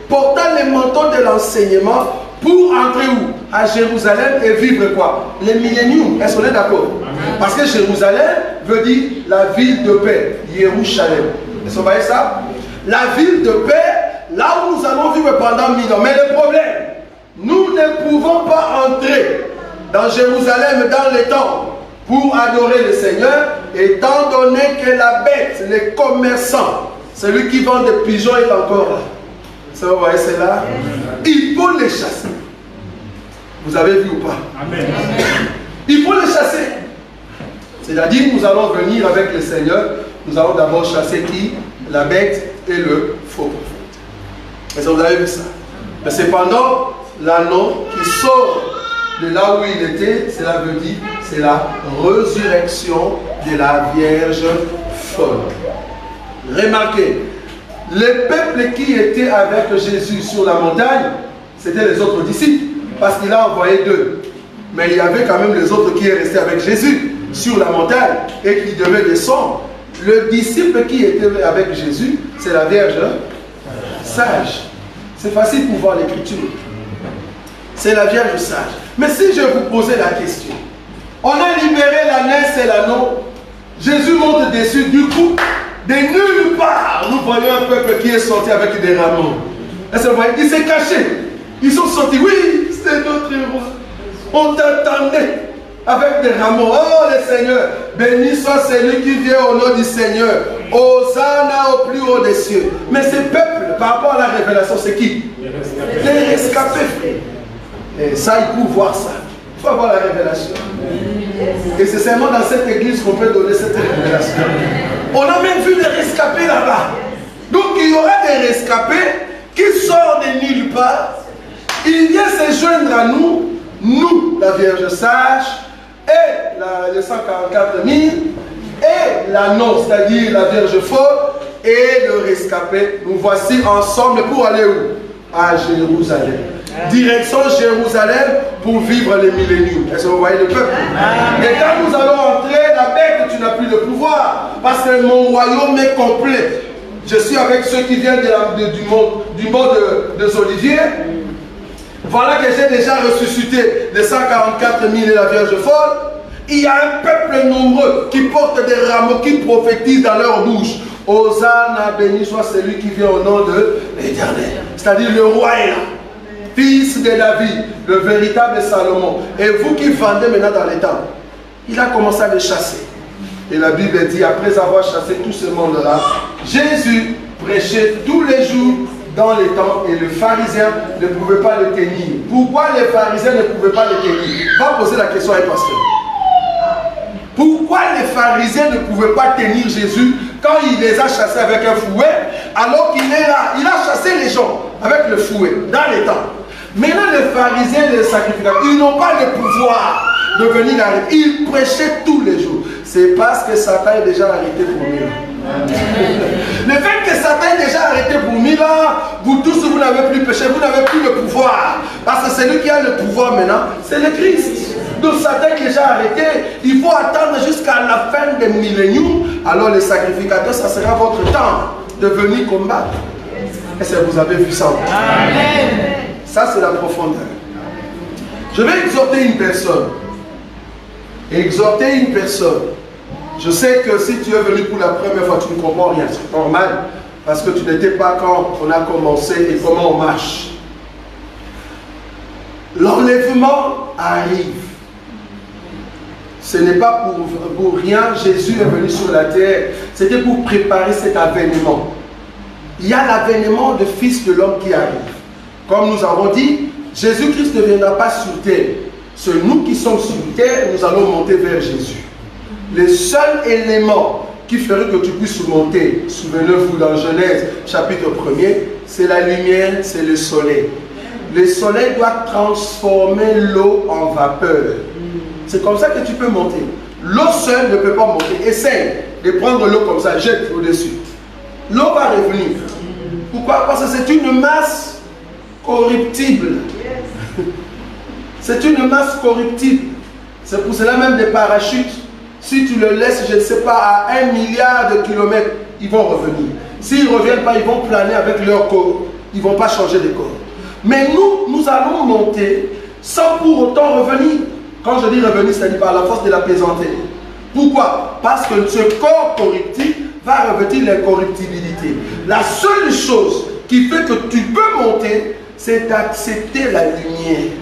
Portant les manteaux de l'enseignement pour entrer où? À Jérusalem et vivre quoi? Les milléniums. Est-ce qu'on est d'accord? Parce que Jérusalem veut dire la ville de paix, Jérusalem. Est-ce que vous voyez ça? La ville de paix, là où nous allons vivre pendant 1000 ans. Mais le problème, nous ne pouvons pas entrer dans Jérusalem, dans les temples, pour adorer le Seigneur, étant donné que la bête, les commerçants, celui qui vend des pigeons est encore là. Ça, vous voyez cela? Il faut les chasser. Vous avez vu ou pas? Amen. Il faut les chasser. C'est-à-dire, nous allons venir avec le Seigneur. Nous allons d'abord chasser qui? La bête et le faux prophète. Est-ce que vous avez vu ça? Mais cependant, l'ânon qui sort de là où il était, cela veut dire, c'est la résurrection de la Vierge folle. Remarquez, Les peuples qui étaient avec Jésus sur la montagne, c'était les autres disciples, parce qu'il a envoyé 2. Mais il y avait quand même les autres qui restaient avec Jésus sur la montagne et qui devaient descendre. Le disciple qui était avec Jésus, c'est la Vierge sage. C'est facile pour voir l'écriture. C'est la Vierge sage. Mais si je vous posais la question, on a libéré la naisse et l'anneau, Jésus monte dessus, du coup, de nulle part, nous voyons un peuple qui est sorti avec des rameaux. Est-ce que vous voyez? Il s'est caché. Ils sont sortis. Oui, c'est notre héros. On t'attendait avec des rameaux. Oh, le Seigneur, béni soit celui qui vient au nom du Seigneur. Hosanna au plus haut des cieux. Mais ces peuples, par rapport à la révélation, c'est qui? Les rescapés. Et ça, il faut voir ça. Il faut avoir la révélation. Et c'est seulement dans cette église qu'on peut donner cette révélation. On a même vu les rescapés là-bas. Donc il y aura des rescapés qui sortent de nulle part. Il vient se joindre à nous, nous, la Vierge sage, et les 144 000, et l'anneau, c'est-à-dire la Vierge folle, et le rescapé. Nous voici ensemble pour aller où? À Jérusalem. Direction Jérusalem pour vivre les milléniums. Est-ce que vous voyez le peuple? Et quand nous allons entrer, la bête, tu n'as plus de pouvoir. Parce que mon royaume est complet. Je suis avec ceux qui viennent du monde des Oliviers. Voilà que j'ai déjà ressuscité les 144 000 et la Vierge folle. Il y a un peuple nombreux qui porte des rameaux, qui prophétisent dans leur bouche. Hosanna, béni soit celui qui vient au nom de l'Éternel. C'est-à-dire le roi est là. Fils de David, le véritable Salomon. Et vous qui vendez maintenant dans les temps, il a commencé à les chasser. Et la Bible dit, après avoir chassé tout ce monde-là, Jésus prêchait tous les jours dans les temps et le pharisien ne pouvait pas le tenir. Pourquoi les pharisiens ne pouvaient pas le tenir? Va poser la question à un pasteur. Pourquoi les pharisiens ne pouvaient pas tenir Jésus quand il les a chassés avec un fouet, alors qu'il est là? Il a chassé les gens avec le fouet dans les temps. Maintenant, les pharisiens et les sacrificateurs, ils n'ont pas le pouvoir de venir arrêter. Ils prêchaient tous les jours. C'est parce que Satan est déjà arrêté pour 1000 ans. Le fait que Satan est déjà arrêté pour 1000 ans, vous tous, vous n'avez plus péché, vous n'avez plus le pouvoir. Parce que celui qui a le pouvoir maintenant, c'est le Christ. Donc Satan est déjà arrêté. Il faut attendre jusqu'à la fin des milléniums. Alors les sacrificateurs, ça sera votre temps de venir combattre. Est-ce que vous avez vu ça? Amen. Ça, c'est la profondeur. Je vais exhorter une personne. Exhorter une personne. Je sais que si tu es venu pour la première fois, tu ne comprends rien. C'est normal. Parce que tu n'étais pas quand on a commencé et comment on marche. L'enlèvement arrive. Ce n'est pas pour rien. Jésus est venu sur la terre. C'était pour préparer cet avènement. Il y a l'avènement du Fils de l'homme qui arrive. Comme nous avons dit, Jésus-Christ ne viendra pas sur terre. C'est nous qui sommes sur terre, nous allons monter vers Jésus. Le seul élément qui ferait que tu puisses monter, souvenez-vous dans Genèse chapitre 1er, c'est la lumière, c'est le soleil. Le soleil doit transformer l'eau en vapeur. C'est comme ça que tu peux monter. L'eau seule ne peut pas monter. Essaye de prendre l'eau comme ça, jette au-dessus. L'eau va revenir. Pourquoi? Parce que c'est une masse corruptible. C'est une masse corruptible. C'est pour cela même des parachutes. Si tu le laisses, je ne sais pas, à 1 milliard de kilomètres, ils vont revenir. S'ils ne reviennent pas, ils vont planer avec leur corps. Ils ne vont pas changer de corps. Mais nous allons monter sans pour autant revenir. Quand je dis revenir, c'est-à-dire par la force de la plaisanterie. Pourquoi? Parce que ce corps corruptible va revêtir l'incorruptibilité. La seule chose qui fait que tu peux monter, c'est d'accepter la lumière.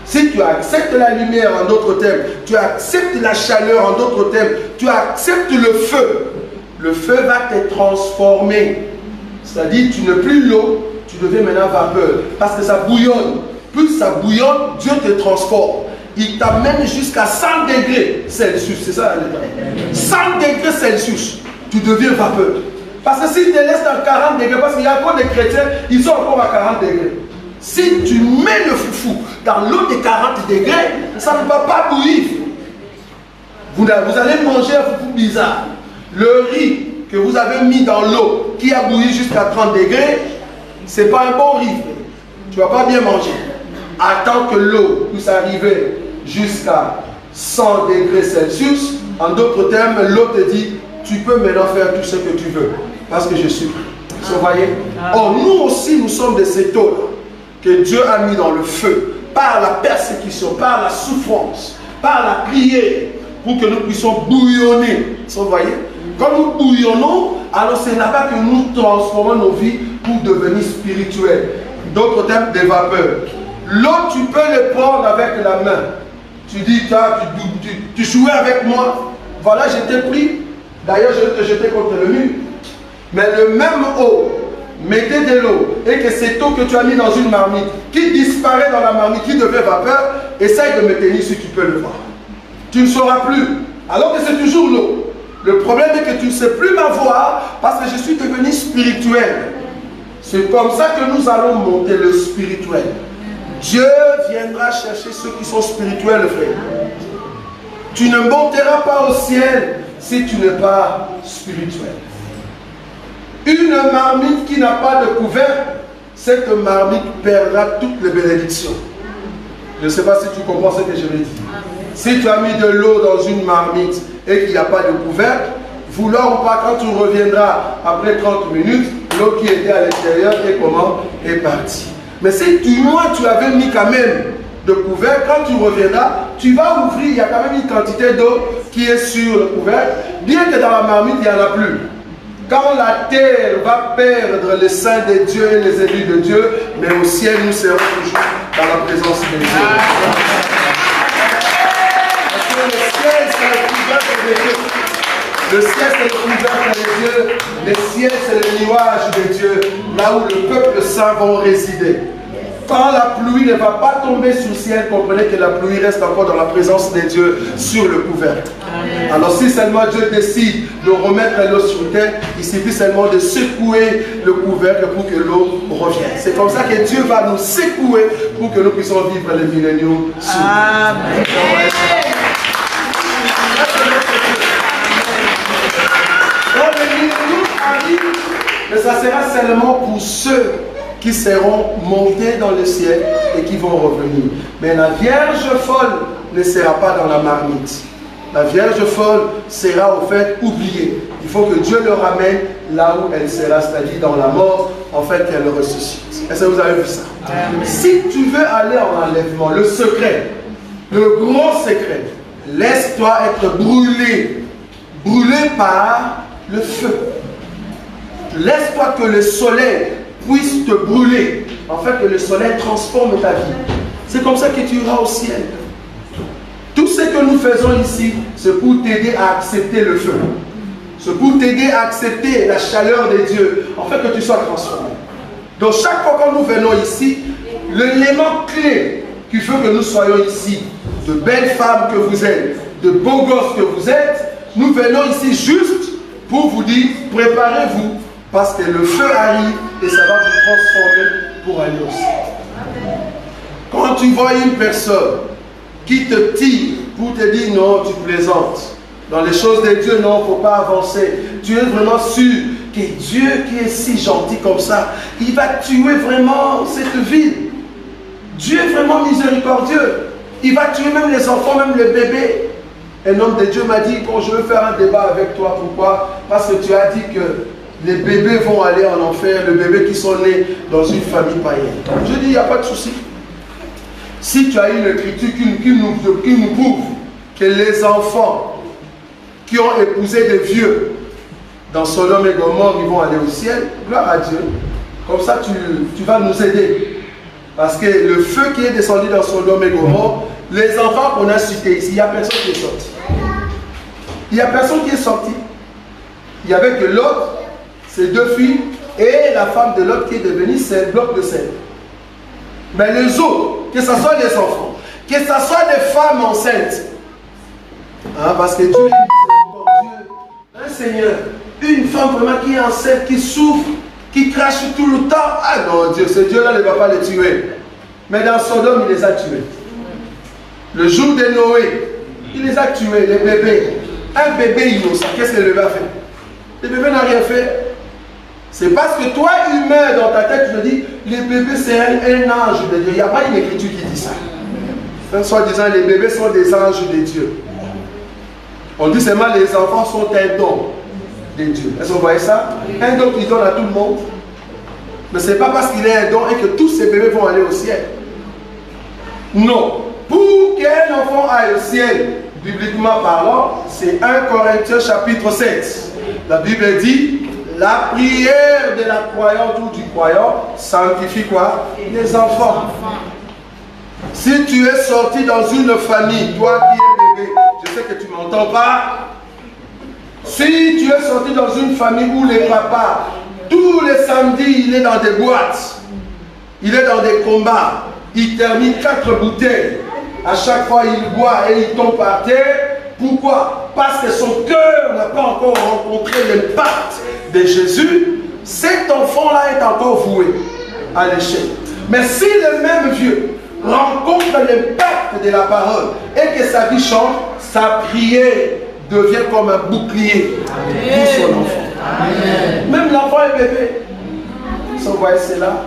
Si tu acceptes la lumière en d'autres termes, tu acceptes la chaleur en d'autres termes, tu acceptes le feu va te transformer. C'est-à-dire tu n'es plus l'eau, tu deviens maintenant vapeur. Parce que ça bouillonne. Plus ça bouillonne, Dieu te transforme. Il t'amène jusqu'à 100 degrés Celsius. C'est ça l'état. 100 degrés Celsius, tu deviens vapeur. Parce que s'il te laisse dans 40 degrés, parce qu'il y a encore des chrétiens, ils sont encore à 40 degrés. Si tu mets le foufou dans l'eau de 40 degrés, ça ne va pas bouillir. Vous allez manger un foufou bizarre. Le riz que vous avez mis dans l'eau qui a bouilli jusqu'à 30 degrés, ce n'est pas un bon riz. Tu ne vas pas bien manger. Attends que l'eau puisse arriver jusqu'à 100 degrés Celsius. En d'autres termes, l'eau te dit, tu peux maintenant faire tout ce que tu veux. Parce que je suis prêt. Vous voyez? Or, nous aussi, nous sommes de cette eau-là que Dieu a mis dans le feu. Par la persécution, par la souffrance, par la prière, pour que nous puissions bouillonner. Vous voyez? Quand nous bouillonnons, alors c'est là-bas que nous transformons nos vies pour devenir spirituels. D'autres termes, des vapeurs. L'eau, tu peux le prendre avec la main. Tu dis, tu jouais avec moi. Voilà, je t'ai pris. D'ailleurs, je vais te jeter contre le mur. Mais le même eau, mettez de l'eau, et que cette eau que tu as mis dans une marmite, qui disparaît dans la marmite, qui devient vapeur, essaye de me tenir si tu peux le voir. Tu ne sauras plus. Alors que c'est toujours l'eau. Le problème est que tu ne sais plus m'avoir parce que je suis devenu spirituel. C'est comme ça que nous allons monter le spirituel. Dieu viendra chercher ceux qui sont spirituels, frère. Tu ne monteras pas au ciel si tu n'es pas spirituel. Une marmite qui n'a pas de couvercle, cette marmite perdra toutes les bénédictions. Je ne sais pas si tu comprends ce que je vais dire. Si tu as mis de l'eau dans une marmite et qu'il n'y a pas de couvercle, vouloir ou pas, quand tu reviendras après 30 minutes, l'eau qui était à l'intérieur est partie. Mais si tu avais mis quand même de couvercle, quand tu reviendras, tu vas ouvrir, il y a quand même une quantité d'eau qui est sur le couvercle, bien que dans la marmite, il n'y en a plus. Quand la terre va perdre les saints de Dieu et les élus de Dieu, mais au ciel, nous serons toujours dans la présence de Dieu. Parce que le ciel, c'est le couvercle de Dieu. Le ciel, c'est le couvercle de Dieu. Le ciel, c'est le nuage de Dieu, là où le peuple saint va résider. Quand la pluie ne va pas tomber sur le ciel, comprenez que la pluie reste encore dans la présence de Dieu sur le couvercle. Amen. Alors si seulement Dieu décide de remettre l'eau sur terre, il suffit seulement de secouer le couvercle pour que l'eau revienne. C'est comme ça que Dieu va nous secouer pour que nous puissions vivre le millénium sur terre. Amen. Quand le millénium arrive, mais ça sera seulement pour ceux qui seront montés dans le ciel et qui vont revenir. Mais la Vierge folle ne sera pas dans la marmite. La Vierge folle sera au fait oubliée. Il faut que Dieu le ramène là où elle sera, c'est-à-dire dans la mort, en fait qu'elle ressuscite. Est-ce que vous avez vu ça? Amen. Si tu veux aller en enlèvement, le secret, le grand secret, laisse-toi être brûlé, brûlé par le feu. Laisse-toi que le soleil puisse te brûler, en fait que le soleil transforme ta vie. C'est comme ça que tu iras au ciel. Tout ce que nous faisons ici, c'est pour t'aider à accepter le feu. C'est pour t'aider à accepter la chaleur de Dieu, en fait que tu sois transformé. Donc chaque fois que nous venons ici, l'élément clé qui fait que nous soyons ici, de belles femmes que vous êtes, de beaux gosses que vous êtes, nous venons ici juste pour vous dire, préparez-vous, parce que le feu arrive et ça va vous transformer pour aller au ciel. Quand tu vois une personne qui te tire pour te dire non, tu plaisantes, dans les choses de Dieu, non, il ne faut pas avancer. Tu es vraiment sûr que Dieu qui est si gentil comme ça, il va tuer vraiment cette ville. Dieu est vraiment miséricordieux. Il va tuer même les enfants, même les bébés. Un homme de Dieu m'a dit, bon, je veux faire un débat avec toi. Pourquoi? Parce que tu as dit que les bébés vont aller en enfer, les bébés qui sont nés dans une famille païenne. Je dis, il n'y a pas de souci. Si tu as une écriture qui nous prouve que les enfants qui ont épousé des vieux dans Sodome et Gomorrhe, ils vont aller au ciel, gloire à Dieu. Comme ça, tu vas nous aider. Parce que le feu qui est descendu dans Sodome et Gomorrhe, les enfants qu'on a cités ici, il n'y a personne qui est sorti. Il n'y a personne qui est sorti. Il y avait que Lot, ses deux filles, et la femme de Lot qui est devenue un bloc de sel. Mais les autres, que ce soit des enfants, que ce soit des femmes enceintes, hein, parce que Dieu est miséricordieux, un Seigneur, une femme vraiment qui est enceinte, qui souffre, qui crache tout le temps, ah non, Dieu, ce Dieu-là ne va pas les tuer. Mais dans Sodome, il les a tués. Le jour de Noé, il les a tués, les bébés. Un bébé innocent, qu'est-ce qu'il va faire? Les bébés n'ont rien fait. C'est parce que toi, humain, dans ta tête, tu te dis, les bébés, c'est un ange de Dieu. Il n'y a pas une écriture qui dit ça. Soit disant, les bébés sont des anges de Dieu. On dit seulement, les enfants sont un don de Dieu. Est-ce que vous voyez ça? Un don qui donne à tout le monde. Mais ce n'est pas parce qu'il est un don et que tous ces bébés vont aller au ciel. Non. Pour qu'un enfant aille au ciel, bibliquement parlant, c'est 1 Corinthiens chapitre 7. La Bible dit, la prière de la croyante ou du croyant sanctifie quoi? Les enfants. Si tu es sorti dans une famille, toi qui es bébé, je sais que tu ne m'entends pas. Si tu es sorti dans une famille où les papas, tous les samedis, il est dans des boîtes, il est dans des combats, il termine 4 bouteilles. À chaque fois, il boit et il tombe par terre. Pourquoi? Parce que son cœur n'a pas encore rencontré l'impact de Jésus. Cet enfant-là est encore voué à l'échec. Mais si le même vieux rencontre l'impact de la parole et que sa vie change, sa prière devient comme un bouclier pour son enfant. Amen. Même l'enfant est bébé. Vous voyez cela?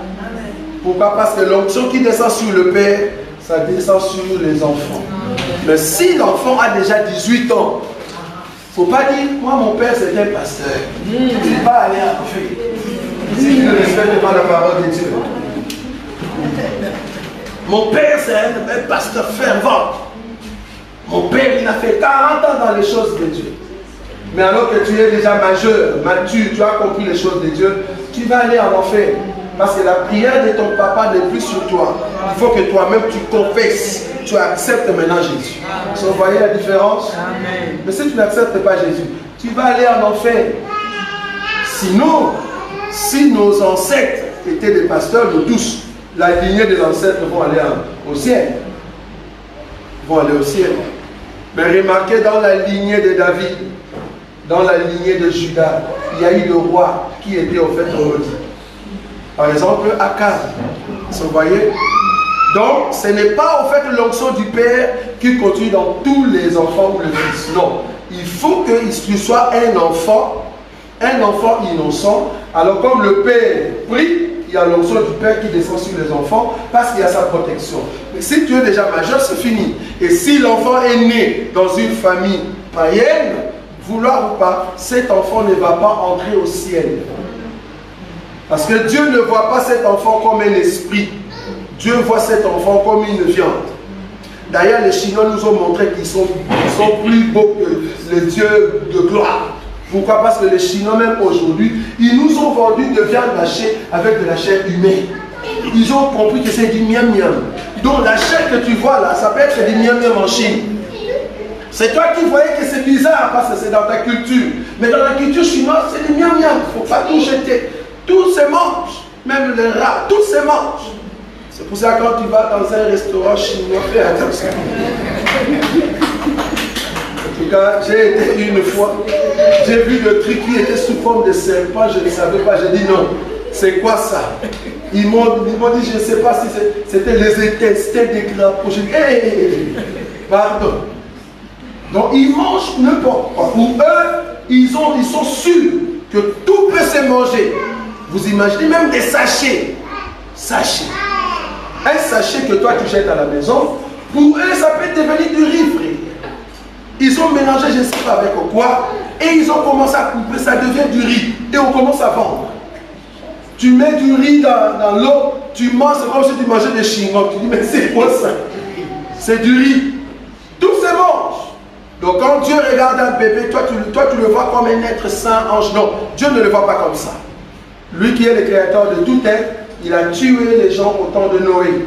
Pourquoi? Parce que l'onction qui descend sur le père, ça descend sur les enfants. Mais si l'enfant a déjà 18 ans, il ne faut pas dire, moi mon père c'était un pasteur. Il va aller à feu. Si tu ne respectes pas la parole de Dieu. Mon père c'est un pasteur fervent. Mon père il a fait 40 ans dans les choses de Dieu. Mais alors que tu es déjà majeur, mature, tu as compris les choses de Dieu, tu vas aller en enfer. Parce que la prière de ton papa n'est plus sur toi. Il faut que toi-même tu confesses. Tu acceptes maintenant Jésus. Vous voyez la différence? Amen. Mais si tu n'acceptes pas Jésus, tu vas aller en enfer. Sinon, si nos ancêtres étaient des pasteurs, nous tous, la lignée des ancêtres vont aller au ciel. Vont aller au ciel. Mais remarquez, dans la lignée de David, dans la lignée de Judas, il y a eu le roi qui était au fait maudit. Par exemple, Akaz. Vous voyez? Donc, ce n'est pas au fait l'onction du Père qui continue dans tous les enfants ou le Fils. Non. Il faut qu'il soit un enfant innocent. Alors, comme le Père prie, il y a l'onction du Père qui descend sur les enfants parce qu'il y a sa protection. Mais si tu es déjà majeur, c'est fini. Et si l'enfant est né dans une famille païenne, vouloir ou pas, cet enfant ne va pas entrer au ciel. Parce que Dieu ne voit pas cet enfant comme un esprit. Dieu voit cet enfant comme une viande. D'ailleurs, les Chinois nous ont montré qu'ils sont plus beaux que les dieux de gloire. Pourquoi? Parce que les Chinois, même aujourd'hui, ils nous ont vendu de viande hachée avec de la chair humaine. Ils ont compris que c'est du miam miam. Donc la chair que tu vois là, ça peut être du miam miam en Chine. C'est toi qui voyais que c'est bizarre parce que c'est dans ta culture. Mais dans la culture chinoise, c'est du miam miam. Il ne faut pas tout jeter. Tout se mange. Même les rats, tout se mange. C'est pour ça que quand tu vas dans un restaurant chinois, fais attention. En tout cas, j'ai été une fois, j'ai vu le truc qui était sous forme de serpent, je ne savais pas, j'ai dit non, c'est quoi ça? Ils m'ont dit, je ne sais pas si c'était les intestins des crapauds. J'ai dit, hey, pardon. Donc ils mangent n'importe quoi. Pour eux, ils sont sûrs que tout peut se manger. Vous imaginez même des sachets. Sachets. Un sachet que toi tu jettes à la maison, pour eux ça peut devenir du riz frais. Ils ont mélangé je ne sais pas avec quoi, et ils ont commencé à couper, ça devient du riz, et on commence à vendre. Tu mets du riz dans l'eau, tu manges, c'est comme si tu mangeais des chinois, tu dis mais c'est quoi ça? C'est du riz. Tout se mange. Donc quand Dieu regarde un bébé, toi tu le vois comme un être saint, ange. Non, Dieu ne le voit pas comme ça. Lui qui est le créateur de tout être, il a tué les gens au temps de Noé.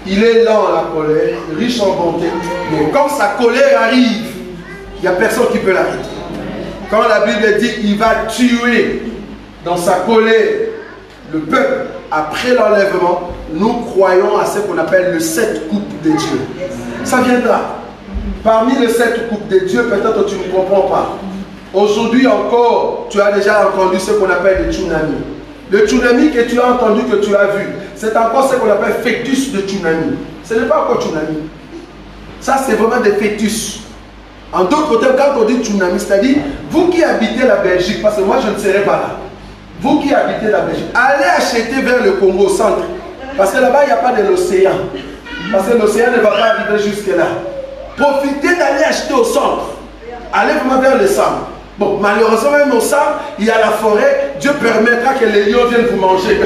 Il est lent à la colère, riche en bonté. Mais quand sa colère arrive, il n'y a personne qui peut l'arrêter. Quand la Bible dit qu'il va tuer dans sa colère le peuple après l'enlèvement, nous croyons à ce qu'on appelle le 7 coupes de Dieu. Ça viendra. Parmi les 7 coupes de Dieu, peut-être tu ne comprends pas. Aujourd'hui encore, tu as déjà entendu ce qu'on appelle le tsunami. Le tsunami que tu as entendu, que tu as vu, c'est encore ce qu'on appelle fœtus de tsunami. Ce n'est pas encore tsunami. Ça, c'est vraiment des fœtus. En d'autres termes, quand on dit tsunami, c'est-à-dire, vous qui habitez la Belgique, parce que moi je ne serai pas là, vous qui habitez la Belgique, allez acheter vers le Congo au centre. Parce que là-bas, il n'y a pas de l'océan. Parce que l'océan ne va pas arriver jusque-là. Profitez d'aller acheter au centre. Allez vraiment vers le centre. Bon, malheureusement, même au centre, il y a la forêt. Dieu permettra que les lions viennent vous manger.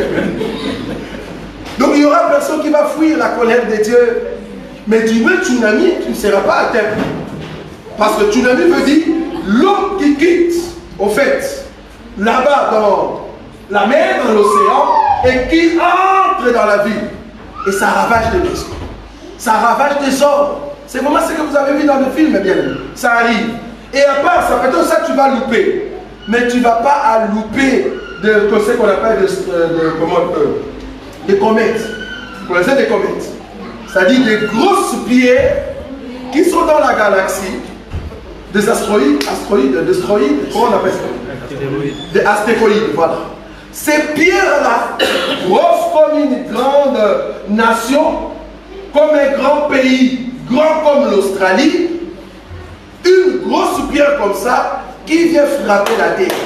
Donc, il n'y aura personne qui va fuir la colère de Dieu. Mais du même tsunami, tu ne seras pas à terre. Parce que tsunami veut dire l'homme qui quitte, au fait, là-bas dans la mer, dans l'océan, et qui entre dans la ville. Et ça ravage des maisons. Ça ravage des hommes. C'est vraiment ce que vous avez vu dans le film, bien. Ça arrive. Et à part ça, peut-être ça, tu vas louper. Mais tu ne vas pas à louper de ce qu'on appelle des comètes. Vous connaissez des comètes? C'est-à-dire des grosses pierres qui sont dans la galaxie. Des astéroïdes, comment on appelle ça? Des astéroïdes, voilà. Ces pierres-là, grosses comme une grande nation, comme un grand pays, grand comme l'Australie, une grosse pierre comme ça, qui vient frapper la terre.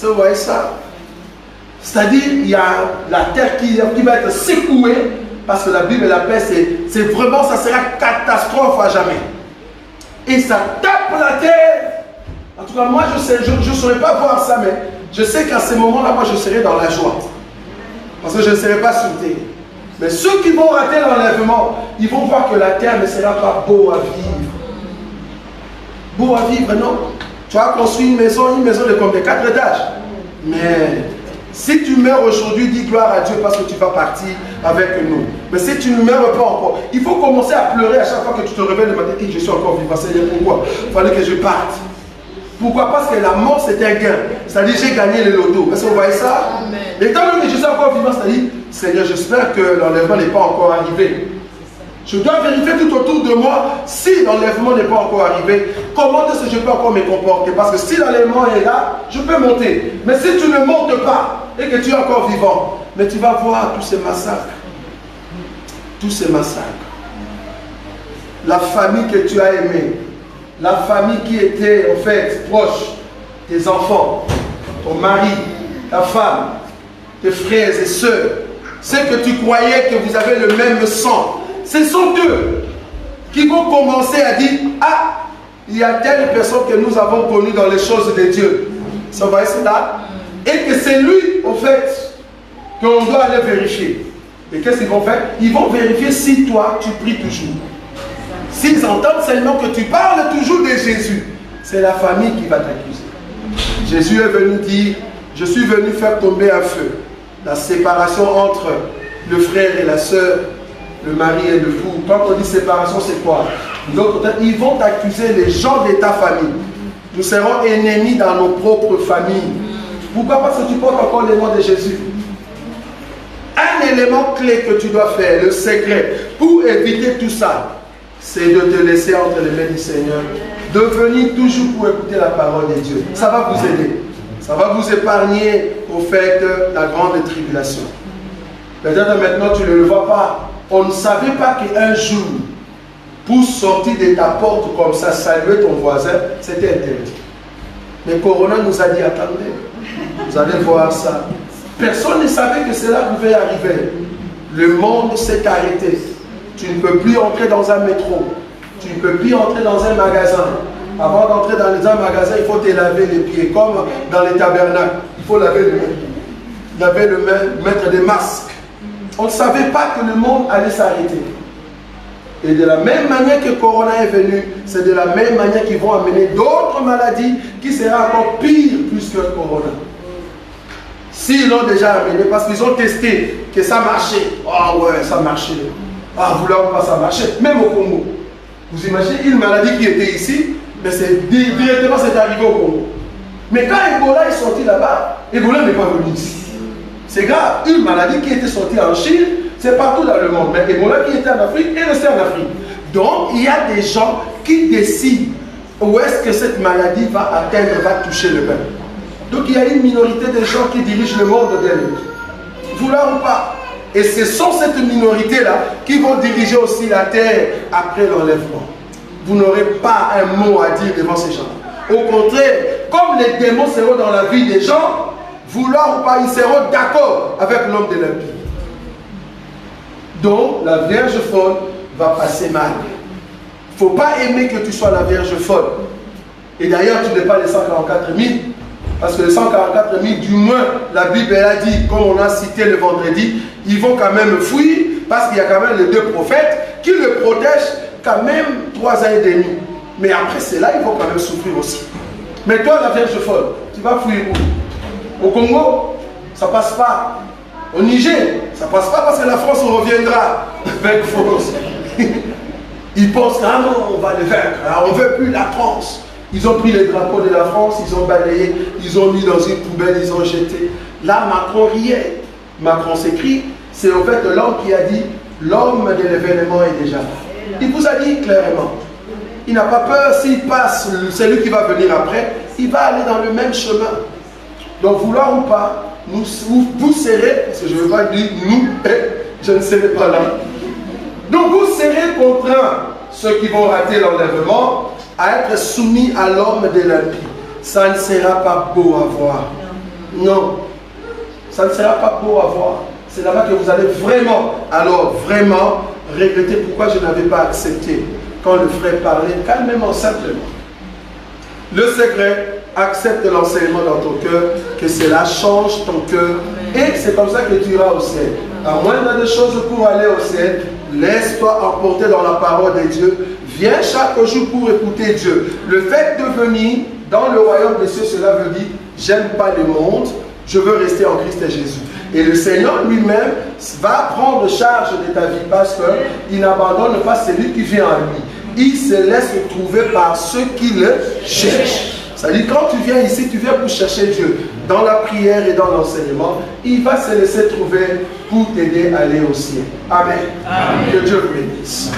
Vous voyez ça? C'est-à-dire, il y a la terre qui va être secouée, parce que la Bible l'appelle, c'est vraiment, ça sera catastrophe à jamais. Et ça tape la terre. En tout cas, moi, je ne saurais pas voir ça, mais je sais qu'à ce moment-là, moi, je serai dans la joie. Parce que je ne serai pas sur terre. Mais ceux qui vont rater l'enlèvement, ils vont voir que la terre ne sera pas beau à vivre. Beau à vivre, non? Tu as construit une maison de combien? 4 étages. Mais si tu meurs aujourd'hui, dis gloire à Dieu parce que tu vas partir avec nous. Mais si tu ne meurs pas encore, il faut commencer à pleurer à chaque fois que tu te réveilles le matin. Et je suis encore vivant, Seigneur, pourquoi? Il fallait que je parte. Pourquoi? Parce que la mort c'est un gain. C'est-à-dire j'ai gagné le loto. Est-ce que vous voyez ça? Amen. Et tant que je suis encore vivant, c'est-à-dire, Seigneur, j'espère que l'enlèvement n'est pas encore arrivé. Je dois vérifier tout autour de moi si l'enlèvement n'est pas encore arrivé. Comment est-ce que je peux encore me comporter? Parce que si l'enlèvement est là, je peux monter. Mais si tu ne montes pas et que tu es encore vivant, mais tu vas voir tous ces massacres. Tous ces massacres. La famille que tu as aimée, la famille qui était en fait proche, tes enfants, ton mari, ta femme, tes frères et sœurs, ceux que tu croyais que vous avez le même sang, ce sont eux qui vont commencer à dire, ah, il y a telle personne que nous avons connue dans les choses de Dieu. Ça va être là. Et que c'est lui, en fait, qu'on doit aller vérifier. Et qu'est-ce qu'ils vont faire? Ils vont vérifier si toi, tu pries toujours. S'ils entendent seulement que tu parles toujours de Jésus, c'est la famille qui va t'accuser. Jésus est venu dire, je suis venu faire tomber un feu. La séparation entre le frère et la sœur, le mari et le fou. Quand on dit séparation, c'est quoi? Donc, ils vont t'accuser les gens de ta famille. Nous serons ennemis dans nos propres familles. Pourquoi? Parce que tu portes encore le nom de Jésus. Un élément clé que tu dois faire, le secret, pour éviter tout ça, c'est de te laisser entre les mains du Seigneur, de venir toujours pour écouter la parole de Dieu. Ça va vous aider. Ça va vous épargner au fait de la grande tribulation. Peut-être maintenant tu ne le vois pas. On ne savait pas qu'un jour, pour sortir de ta porte comme ça, saluer ton voisin, c'était interdit. Mais Corona nous a dit, attendez, vous allez voir ça. Personne ne savait que cela pouvait arriver. Le monde s'est arrêté. Tu ne peux plus entrer dans un métro. Tu ne peux plus entrer dans un magasin. Avant d'entrer dans un magasin, il faut te laver les pieds, comme dans les tabernacles. Il faut laver les mains. Laver les mains, mettre des masques. On ne savait pas que le monde allait s'arrêter. Et de la même manière que Corona est venu, c'est de la même manière qu'ils vont amener d'autres maladies qui seront encore pires plus que Corona. S'ils l'ont déjà amené, parce qu'ils ont testé que ça marchait. Ah ouais, ça marchait. Ah, vous l'avez pas, ça marchait. Même au Congo. Vous imaginez une maladie qui était ici, mais directement c'est arrivé au Congo. Mais quand Ebola est sorti là-bas, Ebola n'est pas venu ici. C'est grave. Une maladie qui était sortie en Chine, c'est partout dans le monde. Mais Ebola qui était en Afrique est resté en Afrique. Donc, il y a des gens qui décident où est-ce que cette maladie va atteindre, va toucher le peuple. Donc, il y a une minorité de gens qui dirigent le monde d'elle. Vouloir ou pas. Et ce sont cette minorité-là qui vont diriger aussi la terre après l'enlèvement. vous n'aurez pas un mot à dire devant ces gens. Au contraire, comme les démons seront dans la vie des gens, vouloir ou pas, ils seront d'accord avec l'homme de l'impie. Donc, la Vierge folle va passer mal. Il ne faut pas aimer que tu sois la Vierge folle. Et d'ailleurs, tu n'es pas les 144 000. Parce que les 144 000, du moins, la Bible elle a dit, comme on a cité le vendredi, ils vont quand même fuir, parce qu'il y a quand même les deux prophètes qui le protègent quand même 3 ans et demi. Mais après cela, ils vont quand même souffrir aussi. Mais toi, la Vierge folle, tu vas fuir où? Au Congo, ça ne passe pas. Au Niger, ça ne passe pas parce que la France reviendra avec force. Ils pensent que ah non, on va les vaincre, on ne veut plus la France. Ils ont pris les drapeaux de la France, ils ont balayé, ils ont mis dans une poubelle, ils ont jeté. Là, Macron riait. Macron s'écrit, c'est en fait l'homme qui a dit, l'homme de l'événement est déjà là. Il vous a dit clairement. Il n'a pas peur, s'il passe, celui qui va venir après, il va aller dans le même chemin. Donc, vouloir ou pas, vous serez, parce que je ne veux pas dire nous, je ne serai pas là. Donc, vous serez contraints, ceux qui vont rater l'enlèvement, à être soumis à l'homme de l'impie. Ça ne sera pas beau à voir. Non. Ça ne sera pas beau à voir. C'est là-bas que vous allez vraiment, alors vraiment, regretter pourquoi je n'avais pas accepté. Quand le frère parlait, calmement, simplement. Le secret, accepte l'enseignement dans ton cœur, que cela change ton cœur, et c'est comme ça que tu iras au ciel. À moindre de choses pour aller au ciel, laisse-toi emporter dans la parole de Dieu. Viens chaque jour pour écouter Dieu. Le fait de venir dans le royaume des cieux, cela veut dire, j'aime pas le monde, je veux rester en Christ et Jésus. Et le Seigneur lui-même va prendre charge de ta vie parce qu'il n'abandonne pas celui qui vient à lui. Il se laisse trouver par ceux qui le cherchent. C'est-à-dire, quand tu viens ici, tu viens pour chercher Dieu. Dans la prière et dans l'enseignement, il va se laisser trouver pour t'aider à aller au ciel. Amen. Amen. Que Dieu vous bénisse.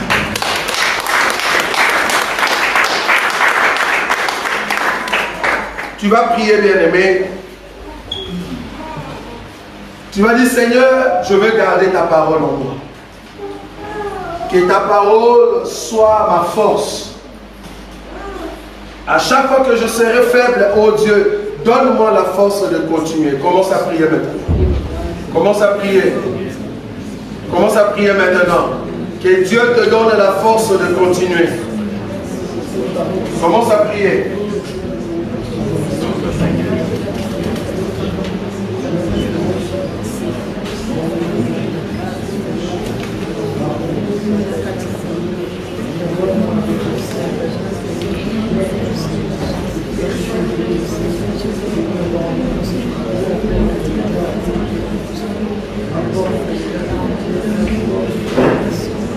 Tu vas prier, bien-aimé. Tu vas dire, Seigneur, je veux garder ta parole en moi. Que ta parole soit ma force. À chaque fois que je serai faible, oh Dieu, donne-moi la force de continuer. Commence à prier maintenant. Commence à prier. Commence à prier maintenant. Que Dieu te donne la force de continuer. Commence à prier.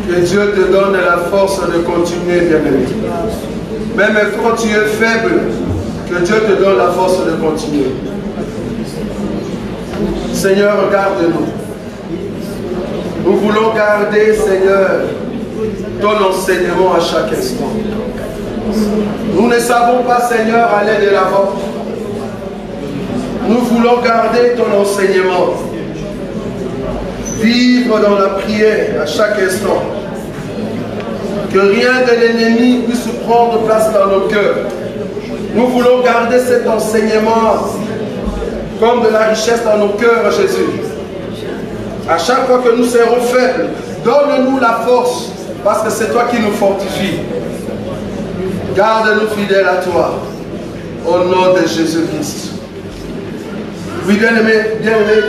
Que Dieu te donne la force de continuer, bien-aimé. Même quand tu es faible, que Dieu te donne la force de continuer. Seigneur, regarde-nous. Nous voulons garder, Seigneur, ton enseignement à chaque instant. Nous ne savons pas, Seigneur, aller de l'avant. Nous voulons garder ton enseignement. Vivre dans la prière à chaque instant. Que rien de l'ennemi puisse prendre place dans nos cœurs. Nous voulons garder cet enseignement comme de la richesse dans nos cœurs, Jésus. À chaque fois que nous serons faibles, donne-nous la force, parce que c'est toi qui nous fortifie. Garde-nous fidèles à toi, au nom de Jésus-Christ. Oui, bien-aimé,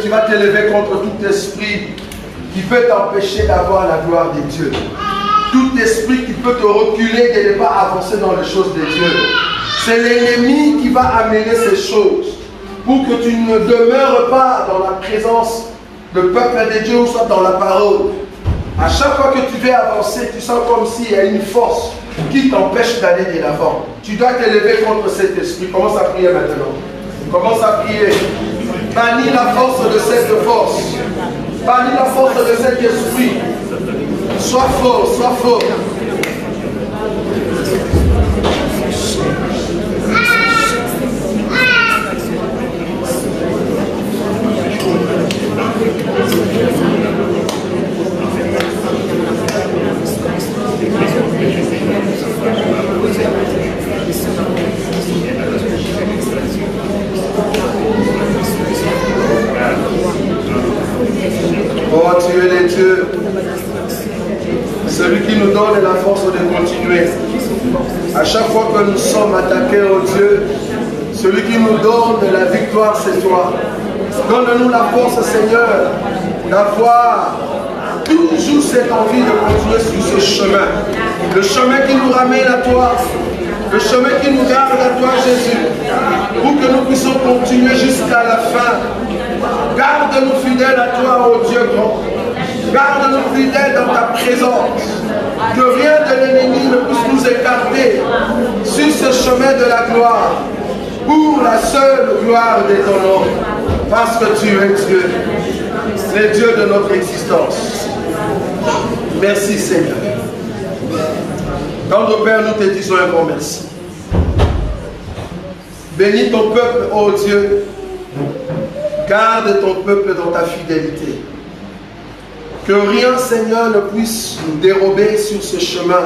tu vas t'élever contre tout esprit qui peut t'empêcher d'avoir la gloire de Dieu. Tout esprit qui peut te reculer de ne pas avancer dans les choses de Dieu. C'est l'ennemi qui va amener ces choses pour que tu ne demeures pas dans la présence du peuple de Dieu ou soit dans la parole. À chaque fois que tu veux avancer, tu sens comme s'il y a une force qui t'empêche d'aller de l'avant. Tu dois t'élever contre cet esprit. Commence à prier maintenant. Commence à prier. Bannis la force de cette force. Bannis la force de cet esprit. Sois fort, sois fort. Dieu, celui qui nous donne la force de continuer. À chaque fois que nous sommes attaqués, oh Dieu, celui qui nous donne la victoire, c'est toi. Donne-nous la force, Seigneur, d'avoir toujours cette envie de continuer sur ce chemin. Le chemin qui nous ramène à toi. Le chemin qui nous garde à toi, Jésus. Pour que nous puissions continuer jusqu'à la fin. Garde-nous fidèles à toi, ô Dieu grand. Garde-nous fidèles dans ta présence. Que rien de l'ennemi ne puisse nous écarter sur ce chemin de la gloire. Pour la seule gloire de ton nom. Parce que tu es Dieu. C'est Dieu de notre existence. Merci Seigneur. Tendre Père, nous te disons un grand merci. Bénis ton peuple, ô Dieu. Garde ton peuple dans ta fidélité. Que rien, Seigneur, ne puisse nous dérober sur ce chemin.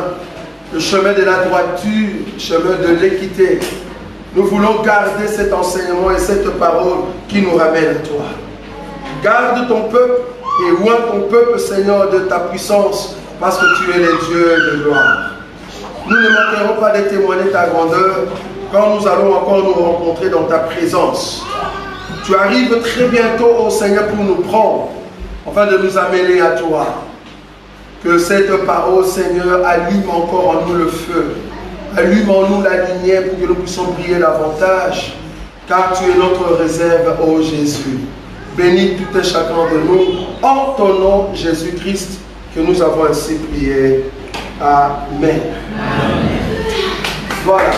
Le chemin de la droiture, le chemin de l'équité. Nous voulons garder cet enseignement et cette parole qui nous ramène à toi. Garde ton peuple et oins ton peuple, Seigneur, de ta puissance, parce que tu es le Dieu de gloire. Nous ne manquerons pas de témoigner ta grandeur quand nous allons encore nous rencontrer dans ta présence. Tu arrives très bientôt, ô Seigneur, pour nous prendre, afin de nous amener à toi. Que cette parole, Seigneur, allume encore en nous le feu. Allume en nous la lumière pour que nous puissions briller davantage, car tu es notre réserve, ô Jésus. Bénis tout et chacun de nous, en ton nom, Jésus-Christ, que nous avons ainsi prié. Amen. Voilà.